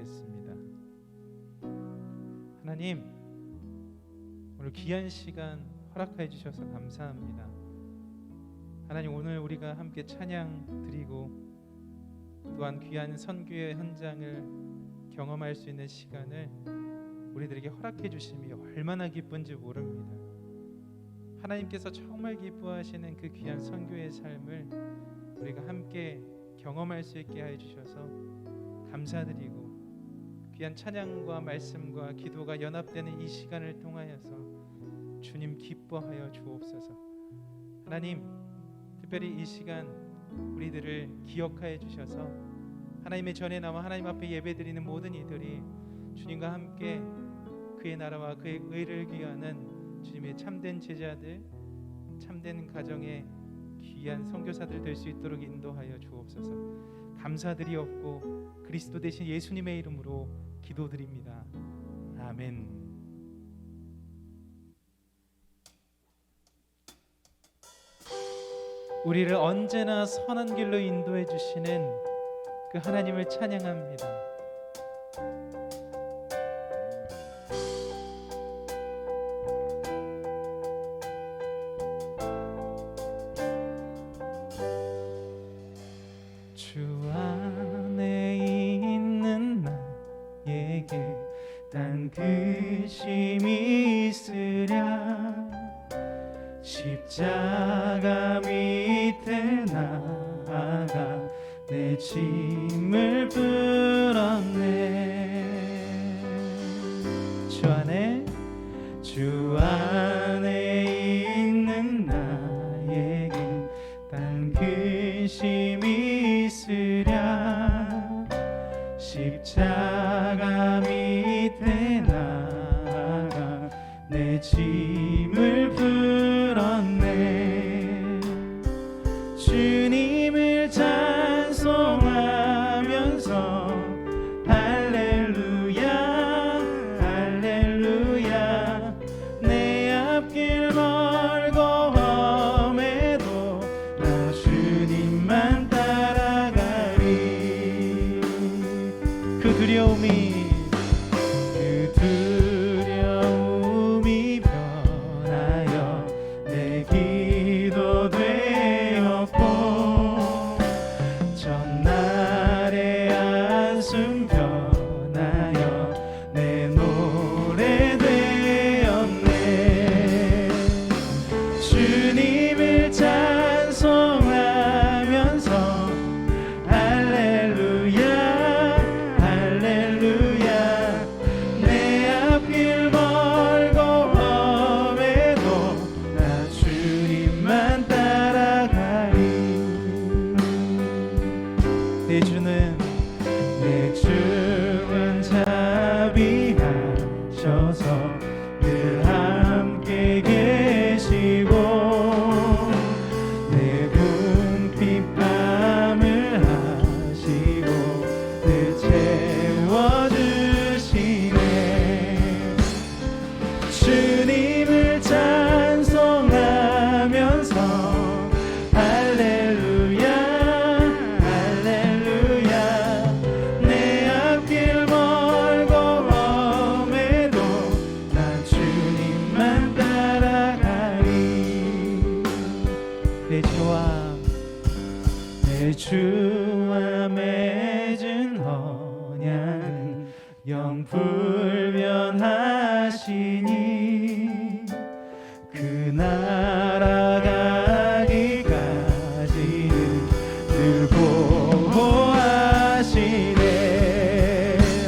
기도하겠습니다. 하나님, 오늘 귀한 시간 허락해 주셔서 감사합니다. 하나님, 오늘 우리가 함께 찬양 드리고 또한 귀한 선교의 현장을 경험할 수 있는 시간을 우리들에게 허락해 주심이 얼마나 기쁜지 모릅니다. 하나님께서 정말 기뻐하시는 그 귀한 선교의 삶을 우리가 함께 경험할 수 있게 해 주셔서 감사드리고, 귀한 찬양과 말씀과 기도가 연합되는 이 시간을 통하여서 주님 기뻐하여 주옵소서. 하나님, 특별히 이 시간 우리들을 기억하여 주셔서 하나님의 전에 나와 하나님 앞에 예배드리는 모든 이들이 주님과 함께 그의 나라와 그의 의를 구하는 주님의 참된 제자들, 참된 가정의 귀한 선교사들 될 수 있도록 인도하여 주옵소서. 감사드리옵고 그리스도 대신 예수님의 이름으로 기도드립니다. 아멘. 우리를 언제나 선한 길로 인도해 주시는 그 하나님을 찬양합니다. 주 안에 있는 나에게 단 근심이 있으랴. 십자가 밑에 나아가 내 짐을 풀었네. 주 안에 있는 나에게 단 근심이 있으랴. 십자가 밑에 나아가 내 짐을 풀었네. 주님을 찬송하면서 할렐루야 할렐루야. 내 앞길 멀고 험해도 나 주님만 따라가리. 그 두려움이 변하여 내 기도 되었고, 전날의 한숨 변하여 내 노래 되었네. 주님을 찬송하면서 할렐루야 할렐루야. 내 앞길 멀고 험해도 나 주님만 따라가리. 내 주는 자비하셔서 늘 함께 계시고, 내 궁핍함을 하시고 늘 채워주시네. 주님을 찬송하면서 할렐루야 할렐루야. 내 앞길 멀고 험해도 난 주님만 따라가리. 내 주와 맺은 언약은 영불변하시니, 그 나라 가기까지는 늘 보호하시네.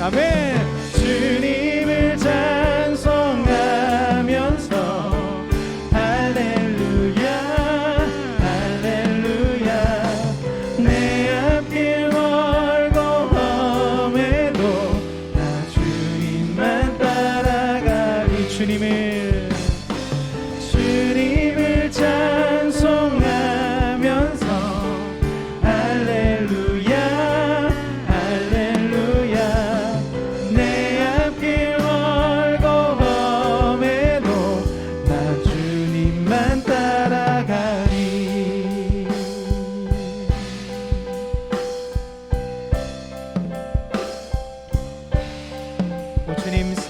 아멘. 주님을 찬송하면서 할렐루야 할렐루야. 내 앞길 멀고 험해도 나 주님만 따라가리. 주님을 찬송하면서 할렐루야 할렐루야. 내 앞길 멀고 험해도 나 주님만 따라가리.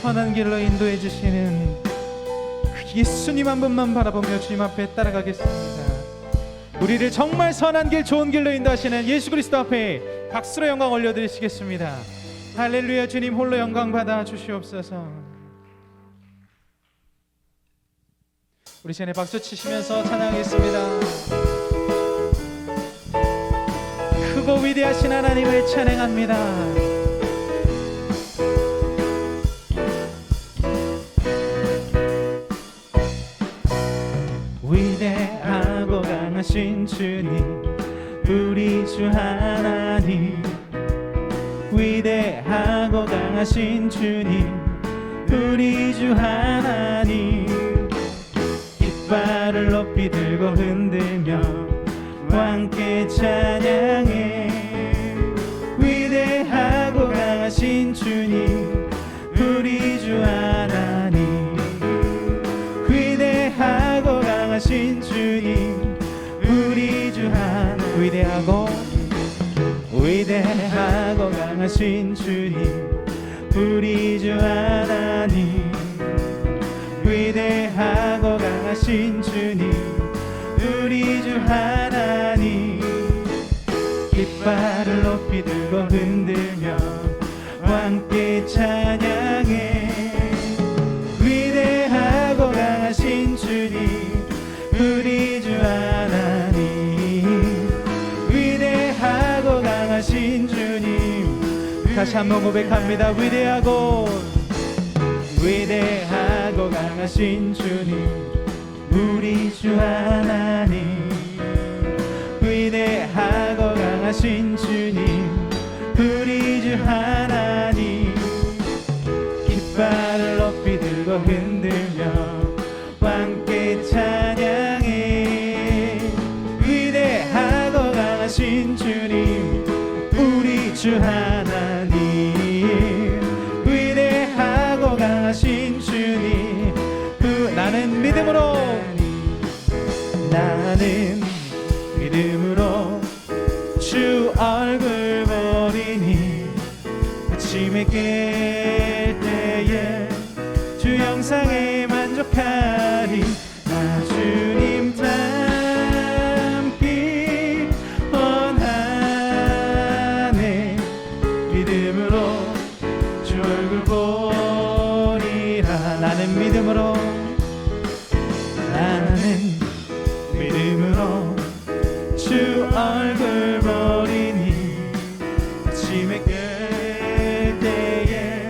선한 길로 인도해 주시는 그 예수님 한 분만 바라보며 주님 앞에 따라가겠습니다. 우리를 정말 선한 길, 좋은 길로 인도하시는 예수 그리스도 앞에 박수로 영광 올려드리시겠습니다. 할렐루야. 주님 홀로 영광 받아 주시옵소서. 우리 시간에 박수 치시면서 찬양하겠습니다. 크고 위대하신 하나님을 찬양합니다. 위대하고 강하신 주님, 우리 주 하나님. 위대하고 강하신 주님, 우리 주 하나님. 깃발을 높이 들고 흔들며 함께 찬양해. 위대하고 강하신 주님, 우리 주 하나님. 위대하고 강하신 주님, 우리 주 하나님. 위대하고 강하신 주님, 우리 주 하나님. 위대하고 강하신 주님, 우리 주 하나님. 깃발을 높이 들고 흔들며 함께 찬양해. 위대하고 강하신 주님, 우리 주 하나님. 위대하고 강하신 주님. 다시 한번 고백합니다. 위대하고 강하신 주님, 우리 주 하나님. 위대하고 강하신 주님, 우리 주 하나님. 깃발을 높이 들고 흔들며 함께 찬양해. 위대하고 강하신 주님, 우리 주 하나님. 위대하고 강하신 주님, 나는 믿음으로 주 얼굴 보리니. 아침에 깰 때에 주 영상에 만족하리. 나 주님 닮기 원하네. 믿음으로 주 얼굴 보리라. 나는 믿음으로 주 얼굴 보리니. 아침에 깰 때에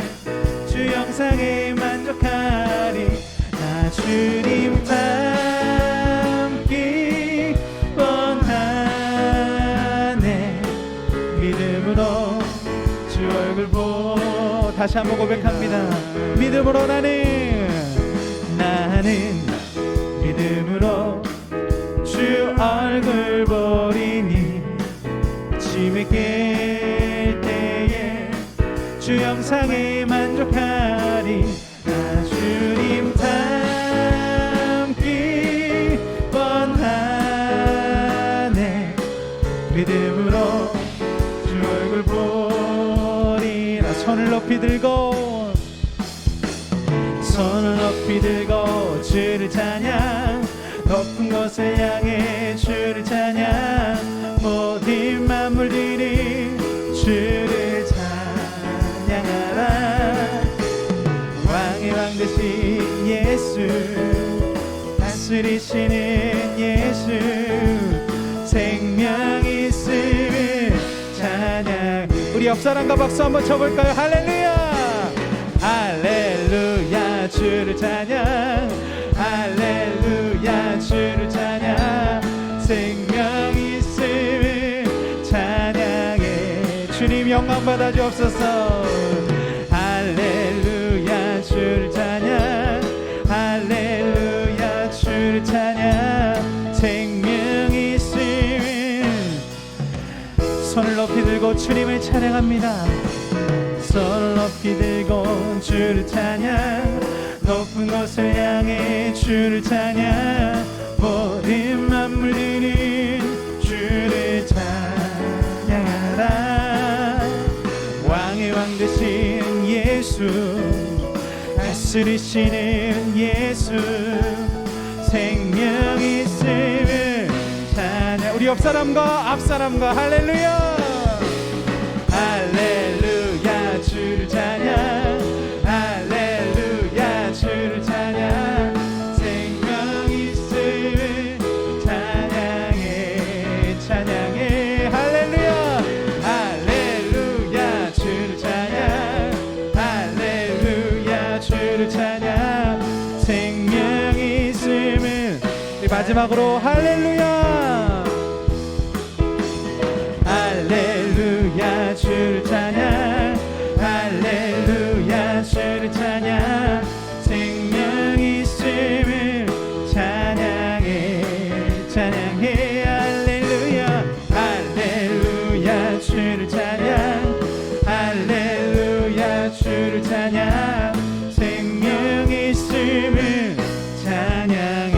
주 영상에 만족하리. 나 주님 닮기 원하네. 믿음으로 주 얼굴 다시 한번 고백합니다. 믿음으로 나는 믿음으로 주 얼굴 보리니. 아침에 깰 때에 주 영상에 만족하리. 나 주님 닮기 원하네. 믿음으로 주 얼굴 보리라. 손을 높이 들고 주를 찬양. 높은 곳을 향해 주를 찬양. 모든 만물들이 주를 찬양하라. 왕의 왕 되신 예수, 다스리시는 예수. 생명 있음을 찬양. 우리 옆 사람과 박수 한번 쳐볼까요? 할렐루야. 할렐루야. 주를 찬양. 할렐루야. 주를 찬양. 생명 있음을 찬양해. 주님 영광 받아 주옵소서. 할렐루야. 주를 찬양. 할렐루야. 주를 찬양. 생명 있음을. 손을 높이 들고 주님을 찬양합니다. 손을 높이 들고 주를 찬양. 높은 곳을 향해 주를 찬양. 모든 만물들은 주를 찬양하라. 왕의 왕 되신 예수, 다스리시는 예수 생명 있음을 찬양. 우리 옆사람과 앞사람과 할렐루야 할렐루야 주를 찬양 할렐루야 주를 찬양 생명 있음을 찬양해 찬양해 할렐루야 할렐루야 주를 찬양 할렐루야 주를 찬양 생명 있음을. 우리 마지막으로 할렐루야 할렐루야 주를 찬양 할렐루야 주를 찬양 생명 있음을 찬양해 찬양해 할렐루야 할렐루야 주를 찬양 할렐루야 주를 찬양 생명 있음을 찬양해.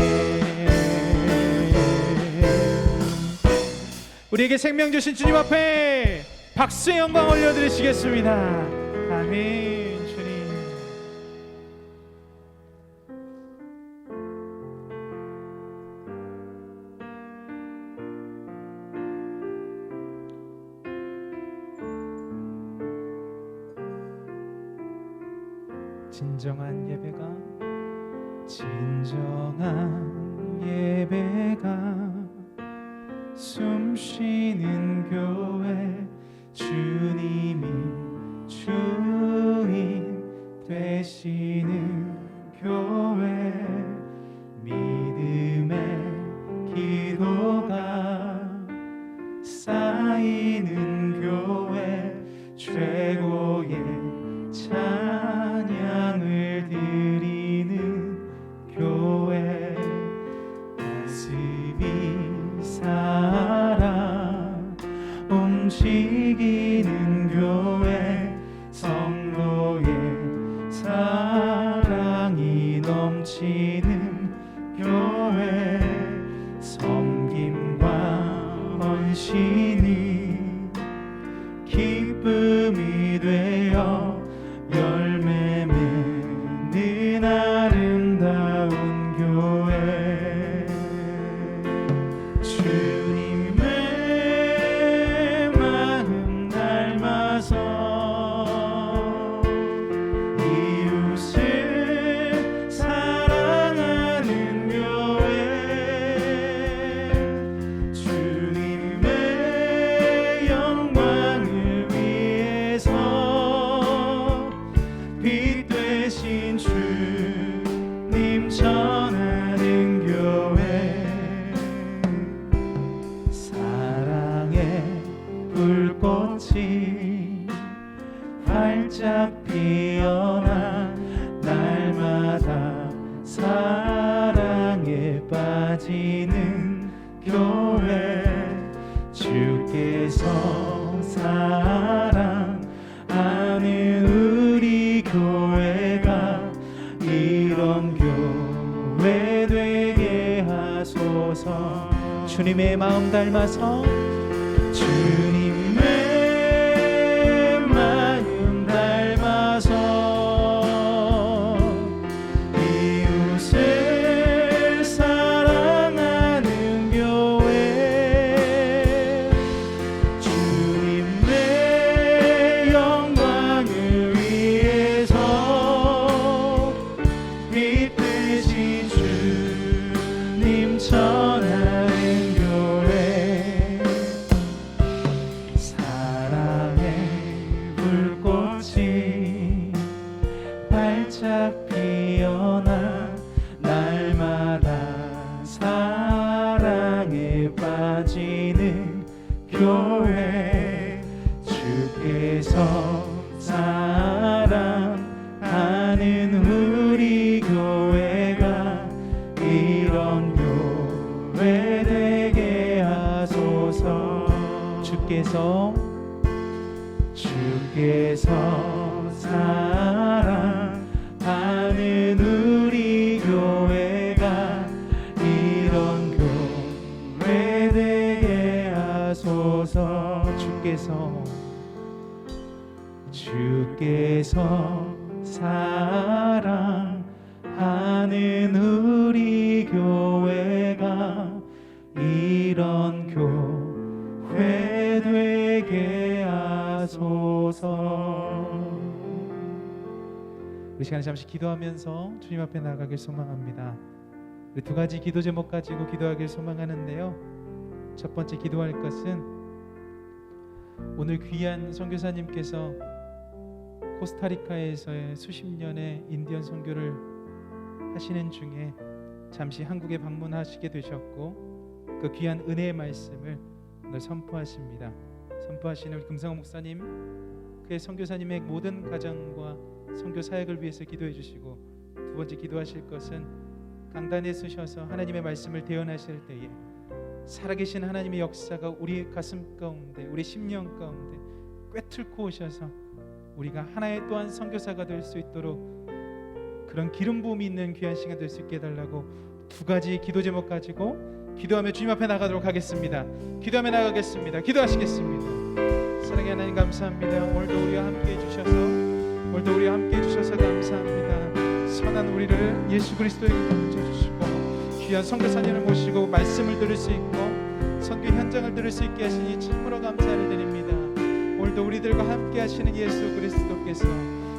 우리에게 생명 주신 주님 앞에 박수의 영광 올려드리시겠습니다. 아멘. 주님 진정한 예배가 숨쉬는 교회 주님이 주인 되시는 교회 믿음의 기도가 쌓이는 교회 최고의 찬양을 드리는 교회 가슴이 살아 움직이는 교회 성도의 사랑이 넘치는 교회 섬김과 헌신이 기쁨이 되어 열매 맺는 아름다운 교회 주님의 마음 닮아서 이웃을 사랑하는 교회 주님의 영광을 위해서 빛 되신 주님 전하는 교회 사랑의 불꽃이 활짝 피어나 날마다 사랑에 빠지는 교회 주께서 사랑하는 우리 교회가 이런 교회 되게 하소서. 주님의 마음 닮아서 주님의 마음 닮아서 이웃을 사랑하는 교회 주님의 영광을 위해서 빛 되신 주님 전하는 교회 사랑의 불꽃이 활짝 피어나 날마다 사랑에 빠지는 교회 주께서 사랑하는 우리 교회가 이런 교회 되게 하소서. 주께서 사랑하는 우리 교회가 이런 교회 되게 하소서. 주께서 사랑하는 우리 교회가 이런 교회 되게 하소서. 우리 시간에 잠시 기도하면서 주님 앞에 나가길 소망합니다. 우리 두 가지 기도 제목 가지고 기도하길 소망하는데요, 첫 번째 기도할 것은 오늘 귀한 선교사님께서 코스타리카에서의 수십 년의 인디언 선교를 하시는 중에 잠시 한국에 방문하시게 되셨고, 그 귀한 은혜의 말씀을 오늘 선포하십니다. 선포하시는 우리 금상호 목사님, 그의 선교사님의 모든 가정과 선교 사역을 위해서 기도해 주시고, 두 번째 기도하실 것은 강단에 서셔서 하나님의 말씀을 대언하실 때에 살아계신 하나님의 역사가 우리 가슴 가운데, 우리 심령 가운데 꿰뚫고 오셔서 우리가 하나의 또한 선교사가 될 수 있도록 그런 기름 부음이 있는 귀한 시간 될 수 있게 해달라고 두 가지 기도 제목 가지고 기도하며 주님 앞에 나가도록 하겠습니다. 기도하며 나가겠습니다. 기도하시겠습니다. 사랑의 하나님 감사합니다. 오늘도 우리와 함께해 주셔서, 오늘도 우리와 함께해 주셔서 감사합니다. 선한 우리를 예수 그리스도에게 던져주시고 귀한 선교사님을 모시고 말씀을 들을 수 있고 선교 현장을 들을 수 있게 하시니 참으로 감사를 드립니다. 오늘도 우리들과 함께 하시는 예수 그리스도께서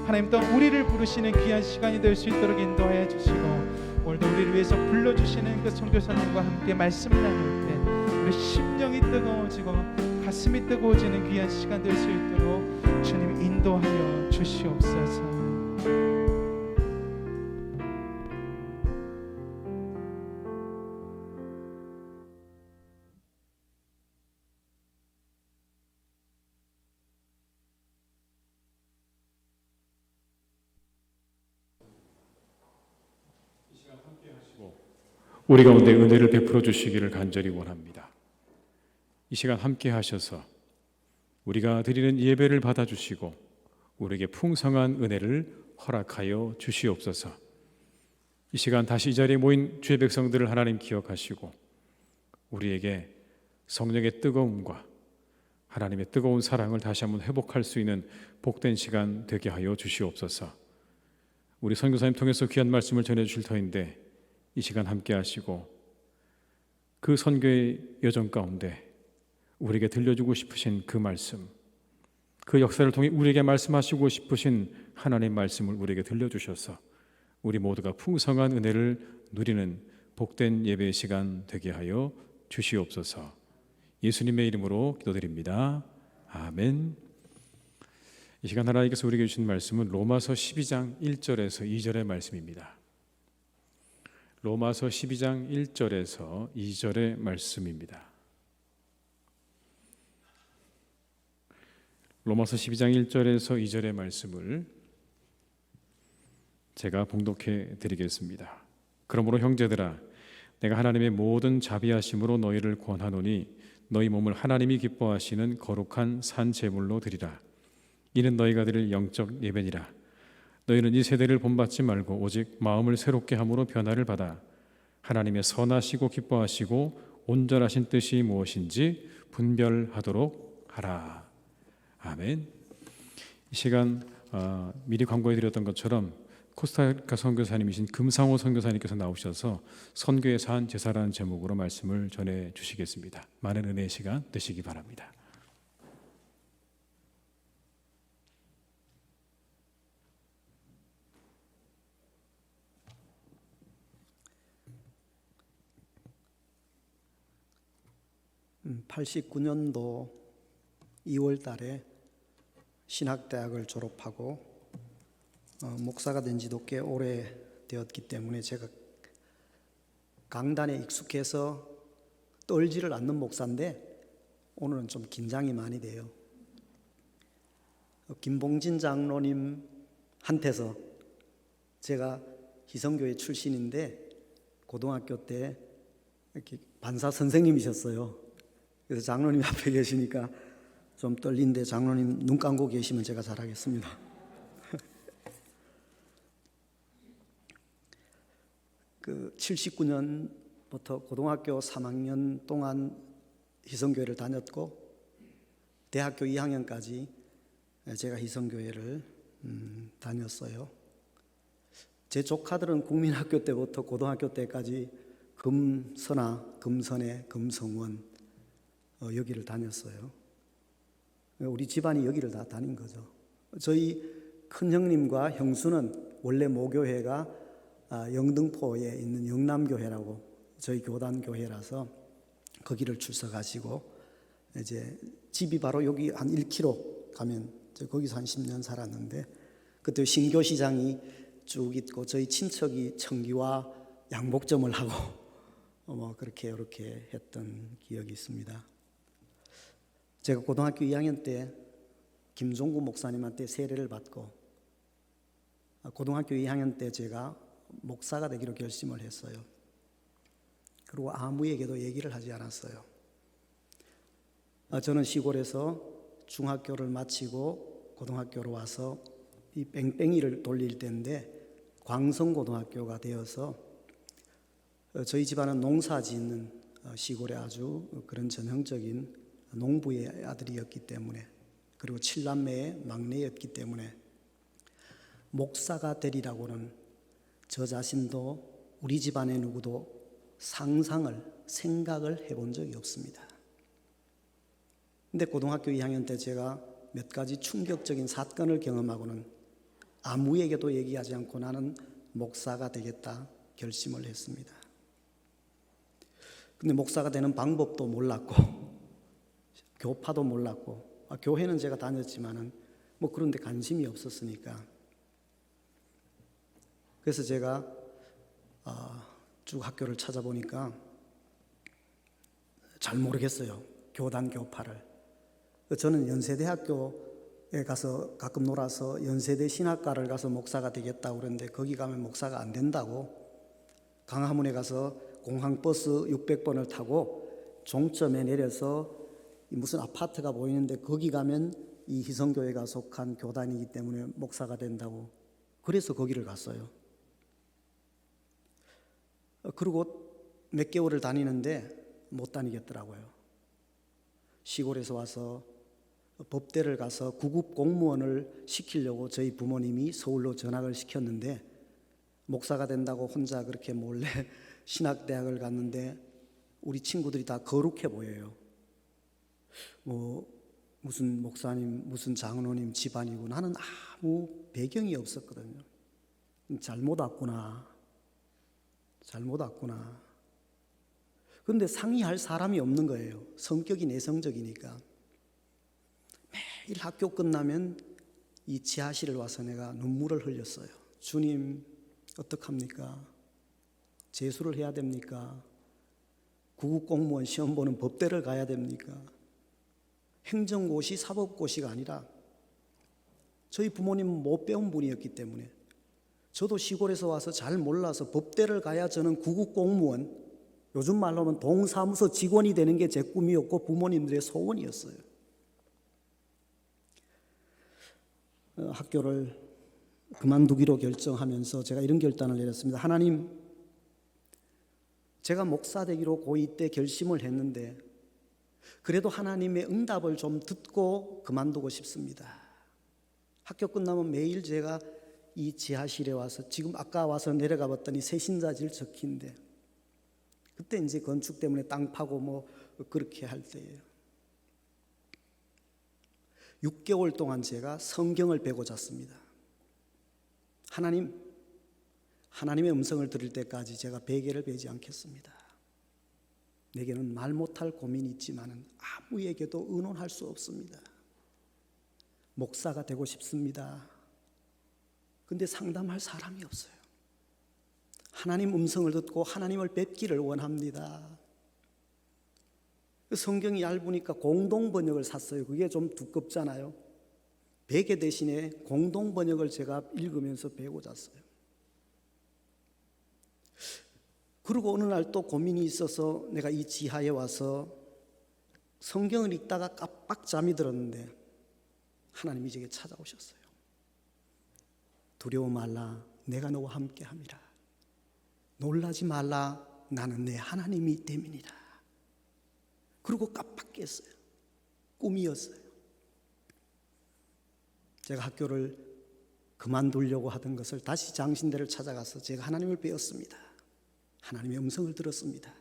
하나님 또한 우리를 부르시는 귀한 시간이 될 수 있도록 인도하여 주시고, 오늘도 우리를 위해서 불러주시는 그 선교사님과 함께 말씀을 나눌 때 우리 심령이 뜨거워지고 가슴이 뜨거워지는 귀한 시간 될 수 있도록 주님 인도하여 주시옵소서. 우리 가운데 은혜를 베풀어 주시기를 간절히 원합니다. 이 시간 함께 하셔서 우리가 드리는 예배를 받아주시고 우리에게 풍성한 은혜를 허락하여 주시옵소서. 이 시간 다시 이 자리에 모인 주의 백성들을 하나님 기억하시고 우리에게 성령의 뜨거움과 하나님의 뜨거운 사랑을 다시 한번 회복할 수 있는 복된 시간 되게 하여 주시옵소서. 우리 선교사님 통해서 귀한 말씀을 전해주실 터인데 이 시간 함께 하시고 그 선교의 여정 가운데 우리에게 들려주고 싶으신 그 말씀, 그 역사를 통해 우리에게 말씀하시고 싶으신 하나님의 말씀을 우리에게 들려주셔서 우리 모두가 풍성한 은혜를 누리는 복된 예배의 시간 되게 하여 주시옵소서. 예수님의 이름으로 기도드립니다. 아멘. 이 시간 하나님께서 우리에게 주신 말씀은 로마서 12장 1절에서 2절의 말씀입니다. 로마서 12장 1절에서 2절의 말씀입니다. 로마서 12장 1절에서 2절의 말씀을 제가 봉독해 드리겠습니다. 그러므로 형제들아, 내가 하나님의 모든 자비하심으로 너희를 권하노니 너희 몸을 하나님이 기뻐하시는 거룩한 산 제물로 드리라. 이는 너희가 드릴 영적 예배니라. 너희는 이 세대를 본받지 말고 오직 마음을 새롭게 함으로 변화를 받아 하나님의 선하시고 기뻐하시고 온전하신 뜻이 무엇인지 분별하도록 하라. 아멘. 이 시간 미리 광고해 드렸던 것처럼 코스타리카 선교사님이신 금상호 선교사님께서 나오셔서 선교의 산 제사라는 제목으로 말씀을 전해 주시겠습니다. 많은 은혜의 시간 되시기 바랍니다. 음, 89년도 2월 달에 신학대학을 졸업하고 목사가 된 지도 꽤 오래 되었기 때문에 제가 강단에 익숙해서 떨지를 않는 목사인데 오늘은 좀 긴장이 많이 돼요. 김봉진 장로님한테서 제가 희성교회 출신인데 고등학교 때 이렇게 반사 선생님이셨어요. 그래서 장로님 앞에 계시니까 좀 떨린데 장로님 눈 감고 계시면 제가 잘하겠습니다. 그 79년부터 고등학교 3학년 동안 희성교회를 다녔고 대학교 2학년까지 제가 희성교회를 다녔어요. 제 조카들은 국민학교 때부터 고등학교 때까지 금선아, 금선회, 금성원 여기를 다녔어요. 우리 집안이 여기를 다 다닌 거죠. 저희 큰형님과 형수는 원래 모교회가 영등포에 있는 영남교회라고 저희 교단교회라서 거기를 출석하시고 이제 집이 바로 여기 한 1km 가면 거기서 한 10년 살았는데 그때 신교시장이 쭉 있고 저희 친척이 청기와 양복점을 하고 뭐 그렇게 이렇게 했던 기억이 있습니다. 제가 고등학교 2학년 때 김종구 목사님한테 세례를 받고 고등학교 2학년 때 제가 목사가 되기로 결심을 했어요. 그리고 아무에게도 얘기를 하지 않았어요. 저는 시골에서 중학교를 마치고 고등학교로 와서 이 뺑뺑이를 돌릴 때인데 광성고등학교가 되어서 저희 집안은 농사 짓는 시골의 아주 그런 전형적인 농부의 아들이었기 때문에 그리고 7남매의 막내였기 때문에 목사가 되리라고는 저 자신도 우리 집안의 누구도 생각을 해본 적이 없습니다. 근데 고등학교 2학년 때 제가 몇 가지 충격적인 사건을 경험하고는 아무에게도 얘기하지 않고 나는 목사가 되겠다 결심을 했습니다. 근데 목사가 되는 방법도 몰랐고 교파도 몰랐고 교회는 제가 다녔지만은 뭐 그런 데 관심이 없었으니까 그래서 제가 쭉 학교를 찾아보니까 잘 모르겠어요. 교단 교파를. 저는 연세대학교에 가서 가끔 놀아서 연세대 신학과를 가서 목사가 되겠다고 그러는데 거기 가면 목사가 안 된다고 강화문에 가서 공항버스 600번을 타고 종점에 내려서 무슨 아파트가 보이는데 거기 가면 이 희성교회가 속한 교단이기 때문에 목사가 된다고 그래서 거기를 갔어요. 그리고 몇 개월을 다니는데 못 다니겠더라고요. 시골에서 와서 법대를 가서 구급 공무원을 시키려고 저희 부모님이 서울로 전학을 시켰는데 목사가 된다고 혼자 그렇게 몰래 신학대학을 갔는데 우리 친구들이 다 거룩해 보여요. 뭐 무슨 목사님, 무슨 장로님 집안이고 나는 아무 배경이 없었거든요. 잘못 왔구나. 그런데 상의할 사람이 없는 거예요. 성격이 내성적이니까. 매일 학교 끝나면 이 지하실을 와서 내가 눈물을 흘렸어요. 주님, 어떡합니까? 재수를 해야 됩니까? 구급공무원 시험 보는 법대를 가야 됩니까? 행정고시, 사법고시가 아니라 저희 부모님은 못 배운 분이었기 때문에 저도 시골에서 와서 잘 몰라서 법대를 가야 저는 구급공무원, 요즘 말로 하면 동사무소 직원이 되는 게 제 꿈이었고 부모님들의 소원이었어요. 학교를 그만두기로 결정하면서 제가 이런 결단을 내렸습니다. 하나님, 제가 목사 되기로 고2 때 결심을 했는데 그래도 하나님의 응답을 좀 듣고 그만두고 싶습니다. 학교 끝나면 매일 제가 이 지하실에 와서 지금 아까 와서 내려가 봤더니 새신자질 적힌데 그때 이제 건축 때문에 땅 파고 뭐 그렇게 할 때예요. 6개월 동안 제가 성경을 베고 잤습니다. 하나님의 음성을 들을 때까지 제가 베개를 베지 않겠습니다. 내게는 말 못할 고민이 있지만 아무에게도 의논할 수 없습니다. 목사가 되고 싶습니다. 근데 상담할 사람이 없어요. 하나님 음성을 듣고 하나님을 뵙기를 원합니다. 성경이 얇으니까 공동번역을 샀어요. 그게 좀 두껍잖아요. 베개 대신에 공동번역을 제가 읽으면서 베고 잤어요. 그리고 어느 날 또 고민이 있어서 내가 이 지하에 와서 성경을 읽다가 깜빡 잠이 들었는데 하나님이 제게 찾아오셨어요. 두려워 말라, 내가 너와 함께 함이라. 놀라지 말라, 나는 내 하나님이 됨이니라. 그리고 깜빡 깼어요. 꿈이었어요. 제가 학교를 그만두려고 하던 것을 다시 장신대를 찾아가서 제가 하나님을 배웠습니다. 하나님의 음성을 들었습니다.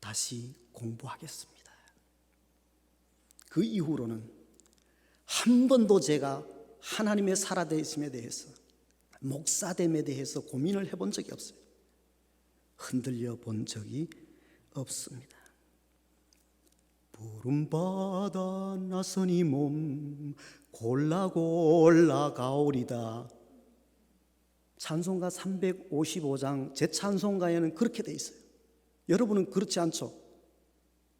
다시 공부하겠습니다. 그 이후로는 한 번도 제가 하나님의 살아계심에 대해서, 목사됨에 대해서 고민을 해본 적이 없어요. 흔들려 본 적이 없습니다. 푸른 바다 나서니 몸 골라 가오리다. 찬송가 355장 제 찬송가에는 그렇게 돼 있어요. 여러분은 그렇지 않죠?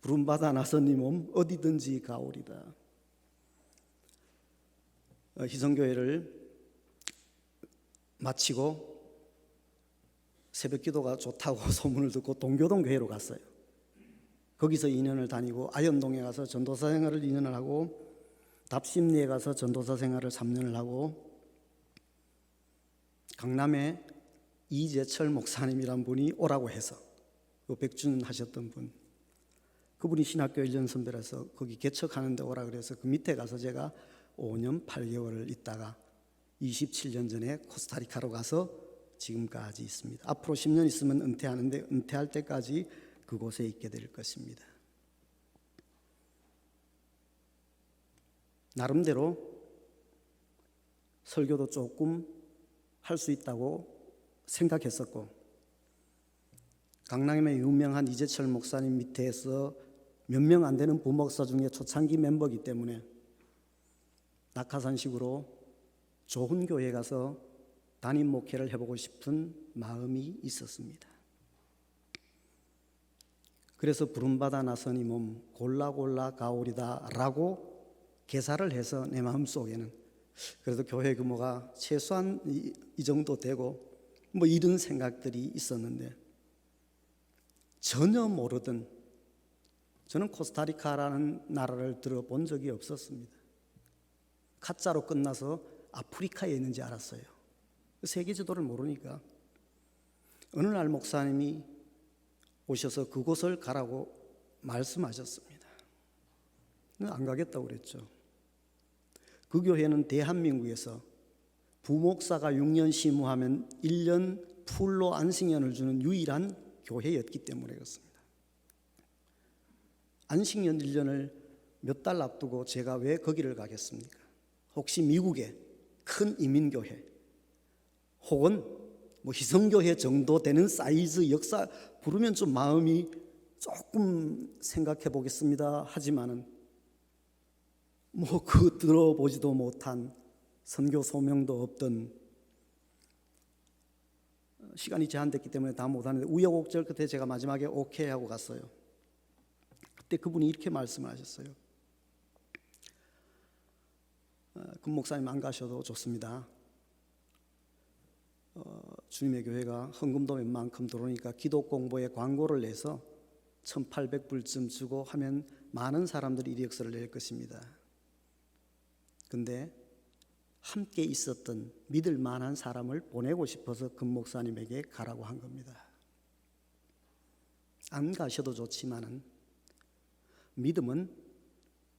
푸른 바다 나서니 몸 어디든지 가오리다. 희성교회를 마치고 새벽 기도가 좋다고 소문을 듣고 동교동 교회로 갔어요. 거기서 2년을 다니고 아현동에 가서 전도사 생활을 2년을 하고 답심리에 가서 전도사 생활을 3년을 하고 강남에 이재철 목사님이란 분이 오라고 해서 그 백준 하셨던 분, 그분이 신학교 1년 선배라서 거기 개척하는데 오라 그래서 그 밑에 가서 제가 5년 8개월을 있다가 27년 전에 코스타리카로 가서 지금까지 있습니다. 앞으로 10년 있으면 은퇴하는데 은퇴할 때까지 그곳에 있게 될 것입니다. 나름대로 설교도 조금 할 수 있다고 생각했었고, 강남의 유명한 이재철 목사님 밑에서 몇 명 안 되는 부목사 중에 초창기 멤버이기 때문에 낙하산식으로 좋은 교회 가서 담임 목회를 해보고 싶은 마음이 있었습니다. 그래서 부름받아 나서니 몸 골라 가오리다 라고 개사를 해서 내 마음속에는 그래도 교회 규모가 최소한 이 정도 되고 뭐 이런 생각들이 있었는데, 전혀 모르던, 저는 코스타리카라는 나라를 들어본 적이 없었습니다. 카자로 끝나서 아프리카에 있는지 알았어요. 세계 지도를 모르니까 어느 날 목사님이 오셔서 그곳을 가라고 말씀하셨습니다. 안 가겠다고 그랬죠. 그 교회는 대한민국에서 부목사가 6년 심우하면 1년 풀로 안식년을 주는 유일한 교회였기 때문에 그렇습니다. 안식년 1년을 몇 달 앞두고 제가 왜 거기를 가겠습니까? 혹시 미국의 큰 이민교회 혹은 뭐 희성교회 정도 되는 사이즈 역사 부르면 좀 마음이 조금 생각해 보겠습니다 하지만은 뭐 그 들어보지도 못한 선교 소명도 없던, 시간이 제한됐기 때문에 다 못하는데 우여곡절 끝에 제가 마지막에 오케이 하고 갔어요. 그때 그분이 이렇게 말씀을 하셨어요. 금 목사님 안 가셔도 좋습니다. 주님의 교회가 헌금도 웬만큼 들어오니까 기도 공부에 광고를 내서 1,800불쯤 주고 하면 많은 사람들이 이력서를 낼 것입니다. 근데 함께 있었던 믿을 만한 사람을 보내고 싶어서 금 목사님에게 가라고 한 겁니다. 안 가셔도 좋지만은 믿음은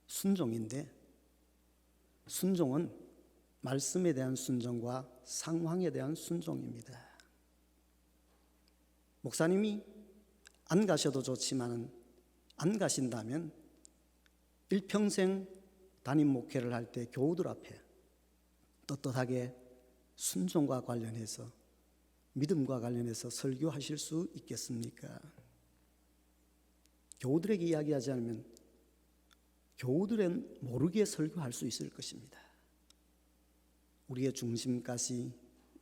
순종인데, 순종은 말씀에 대한 순종과 상황에 대한 순종입니다. 목사님이 안 가셔도 좋지만은 안 가신다면 일평생 담임 목회를 할 때 교우들 앞에 떳떳하게 순종과 관련해서, 믿음과 관련해서 설교하실 수 있겠습니까? 교우들에게 이야기하지 않으면 교우들은 모르게 설교할 수 있을 것입니다. 우리의 중심까지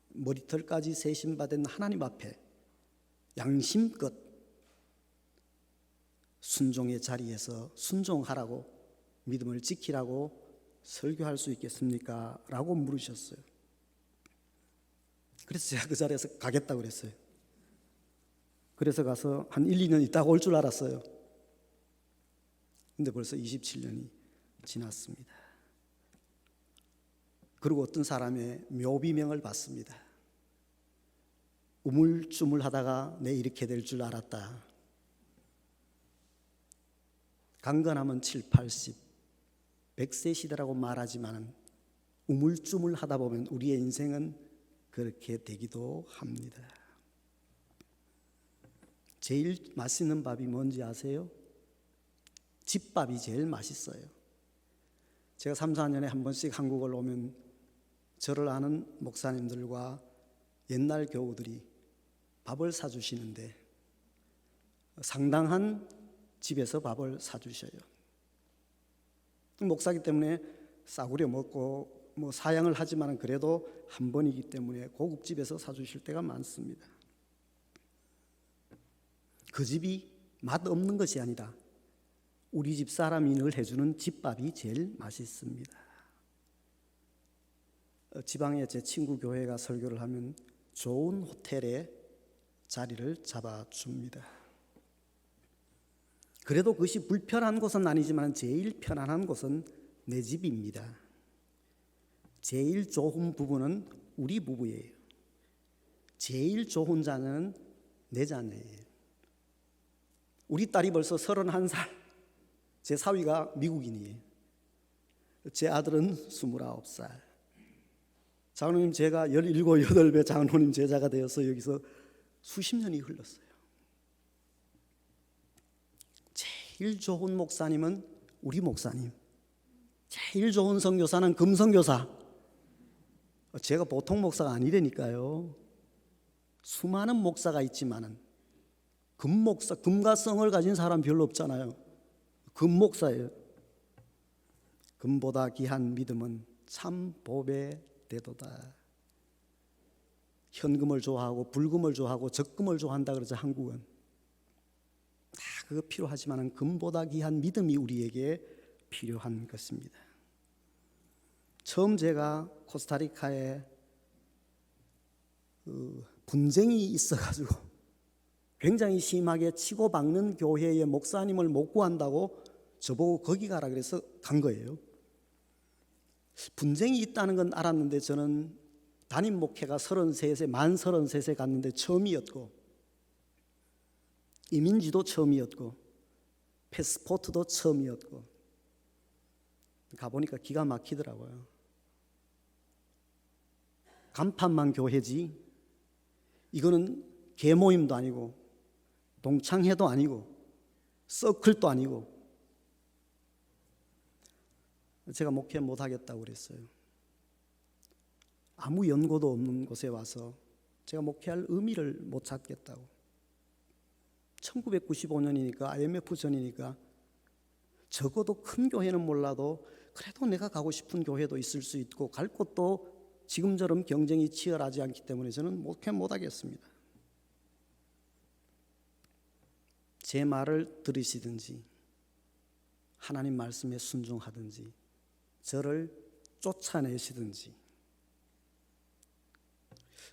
머리털까지 세심받은 하나님 앞에 양심껏 순종의 자리에서 순종하라고, 믿음을 지키라고 설교할 수 있겠습니까? 라고 물으셨어요. 그래서 제가 그 자리에서 가겠다고 그랬어요. 그래서 가서 한 1, 2년 있다가 올 줄 알았어요. 근데 벌써 27년이 지났습니다. 그리고 어떤 사람의 묘비명을 받습니다. 우물쭈물하다가 내 이렇게 될 줄 알았다. 강건하면 7, 80, 100세 시대라고 말하지만 우물쭈물 하다 보면 우리의 인생은 그렇게 되기도 합니다. 제일 맛있는 밥이 뭔지 아세요? 집밥이 제일 맛있어요. 제가 3, 4년에 한 번씩 한국을 오면 저를 아는 목사님들과 옛날 교우들이 밥을 사주시는데 상당한 집에서 밥을 사주셔요. 목사기 때문에 싸구려 먹고 뭐 사양을 하지만 그래도 한 번이기 때문에 고급집에서 사주실 때가 많습니다. 그 집이 맛없는 것이 아니라 우리 집 사람이 늘 해주는 집밥이 제일 맛있습니다. 지방에 제 친구 교회가 설교를 하면 좋은 호텔에 자리를 잡아줍니다. 그래도 그것이 불편한 곳은 아니지만 제일 편안한 곳은 내 집입니다. 제일 좋은 부부는 우리 부부예요. 제일 좋은 자녀는 내 자녀예요. 우리 딸이 벌써 31살, 제 사위가 미국인이에요. 제 아들은 29살. 장로님, 제가 17, 18배 장로님 제자가 되어서 여기서 수십 년이 흘렀어요. 제일 좋은 목사님은 우리 목사님, 제일 좋은 선교사는 금선교사. 제가 보통 목사가 아니라니까요. 수많은 목사가 있지만은 금목사, 금과 성을 가진 사람 별로 없잖아요. 금목사예요. 금보다 귀한 믿음은 참 법의 대도다. 현금을 좋아하고 불금을 좋아하고 적금을 좋아한다 그러죠. 한국은 다 그거 필요하지만 금보다 귀한 믿음이 우리에게 필요한 것입니다. 처음 제가 코스타리카에 분쟁이 있어가지고 굉장히 심하게 치고 박는 교회의 목사님을 못 구한다고 저보고 거기 가라 그래서 간 거예요. 분쟁이 있다는 건 알았는데 저는 담임 목회가 33세, 만 33세 갔는데 처음이었고 이민지도 처음이었고 패스포트도 처음이었고 가보니까 기가 막히더라고요. 간판만 교회지 이거는 계모임도 아니고 동창회도 아니고 서클도 아니고 제가 목회 못하겠다고 그랬어요. 아무 연고도 없는 곳에 와서 제가 목회할 의미를 못 찾겠다고. 1995년이니까 IMF 전이니까 적어도 큰 교회는 몰라도 그래도 내가 가고 싶은 교회도 있을 수 있고 갈 곳도 지금처럼 경쟁이 치열하지 않기 때문에 저는 목회 못하겠습니다. 제 말을 들으시든지 하나님 말씀에 순종하든지 저를 쫓아내시든지.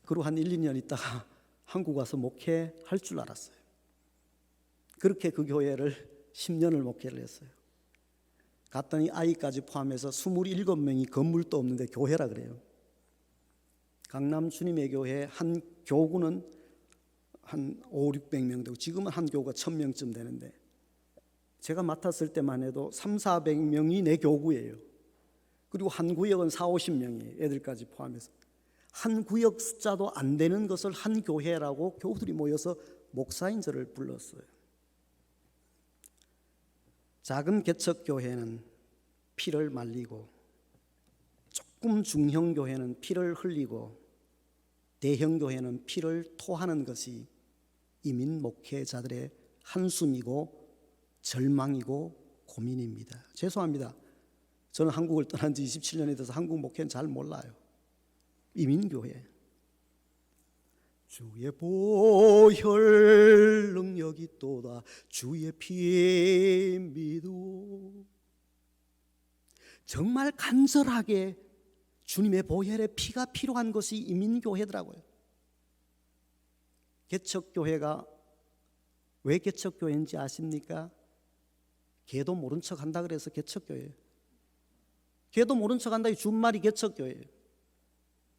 그리고 한 1, 2년 있다가 한국 와서 목회할 줄 알았어요. 그렇게 그 교회를 10년을 목회를 했어요. 갔더니 아이까지 포함해서 27명이 건물도 없는데 교회라 그래요. 강남 주님의 교회 한 교구는 한 5, 600명 되고 지금은 한 교구가 1000명쯤 되는데 제가 맡았을 때만 해도 3, 400명이 내 교구예요. 그리고 한 구역은 4, 50명이에요. 애들까지 포함해서. 한 구역 숫자도 안 되는 것을 한 교회라고 교우들이 모여서 목사인 저를 불렀어요. 작은 개척교회는 피를 말리고 조금 중형교회는 피를 흘리고 대형교회는 피를 토하는 것이 이민 목회자들의 한숨이고 절망이고 고민입니다. 죄송합니다. 저는 한국을 떠난 지 27년이 돼서 한국 목회는 잘 몰라요. 이민교회. 주의 보혈 능력이 또다 주의 피에 믿어. 정말 간절하게 주님의 보혈의 피가 필요한 것이 이민교회더라고요. 개척교회가 왜 개척교회인지 아십니까? 걔도 모른 척 한다 그래서 개척교회예요. 걔도 모른 척 한다 이 준말이 개척교회예요.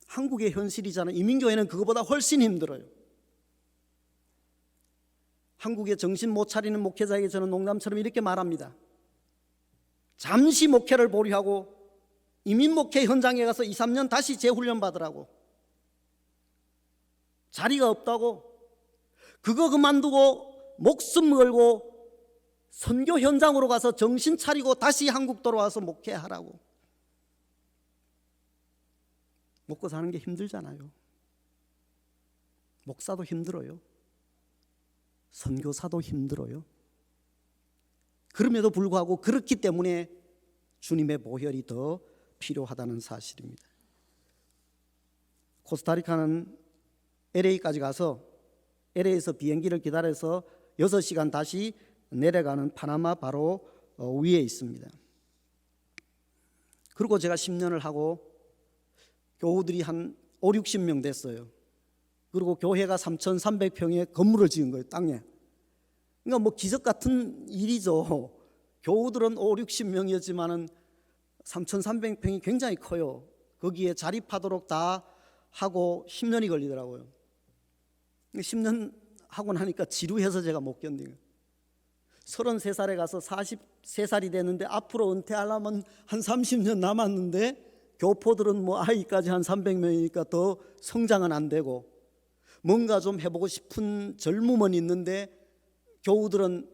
한국의 현실이잖아요. 이민교회는 그거보다 훨씬 힘들어요. 한국에 정신 못 차리는 목회자에게 저는 농담처럼 이렇게 말합니다. 잠시 목회를 보류하고 이민 목회 현장에 가서 2, 3년 다시 재훈련 받으라고. 자리가 없다고. 그거 그만두고 목숨 걸고 선교 현장으로 가서 정신 차리고 다시 한국 돌아와서 목회하라고. 먹고 사는 게 힘들잖아요. 목사도 힘들어요. 선교사도 힘들어요. 그럼에도 불구하고 그렇기 때문에 주님의 보혈이 더 필요하다는 사실입니다. 코스타리카는 LA까지 가서 LA에서 비행기를 기다려서 6시간 다시 내려가는 파나마 바로 위에 있습니다. 그리고 제가 10년을 하고 교우들이 한 5, 60명 됐어요. 그리고 교회가 3,300평의 건물을 지은 거예요, 땅에. 그러니까 뭐 기적 같은 일이죠. 교우들은 5, 60명이었지만은 3,300평이 굉장히 커요. 거기에 자립하도록 다 하고 10년이 걸리더라고요. 10년 하고 나니까 지루해서 제가 못 견디는 거예요. 33살에 가서 43살이 됐는데 앞으로 은퇴하려면 한 30년 남았는데 교포들은 뭐 아이까지 한 300명이니까 더 성장은 안 되고 뭔가 좀 해보고 싶은 젊음은 있는데 교우들은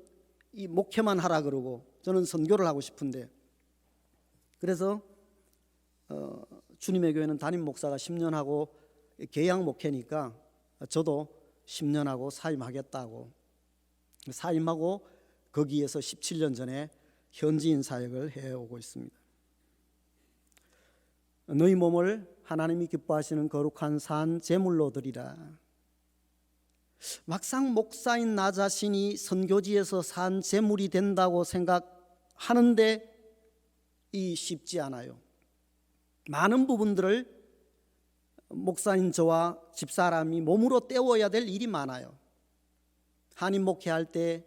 이 목회만 하라 그러고 저는 선교를 하고 싶은데 그래서 주님의 교회는 담임 목사가 10년 하고 계약 목회니까 저도 10년 하고 사임하겠다고 사임하고 거기에서 17년 전에 현지인 사역을 해오고 있습니다. 너희 몸을 하나님이 기뻐하시는 거룩한 산 제물로 드리라. 막상 목사인 나 자신이 선교지에서 산 제물이 된다고 생각하는데 이 쉽지 않아요. 많은 부분들을 목사인 저와 집사람이 몸으로 때워야 될 일이 많아요. 한인 목회할 때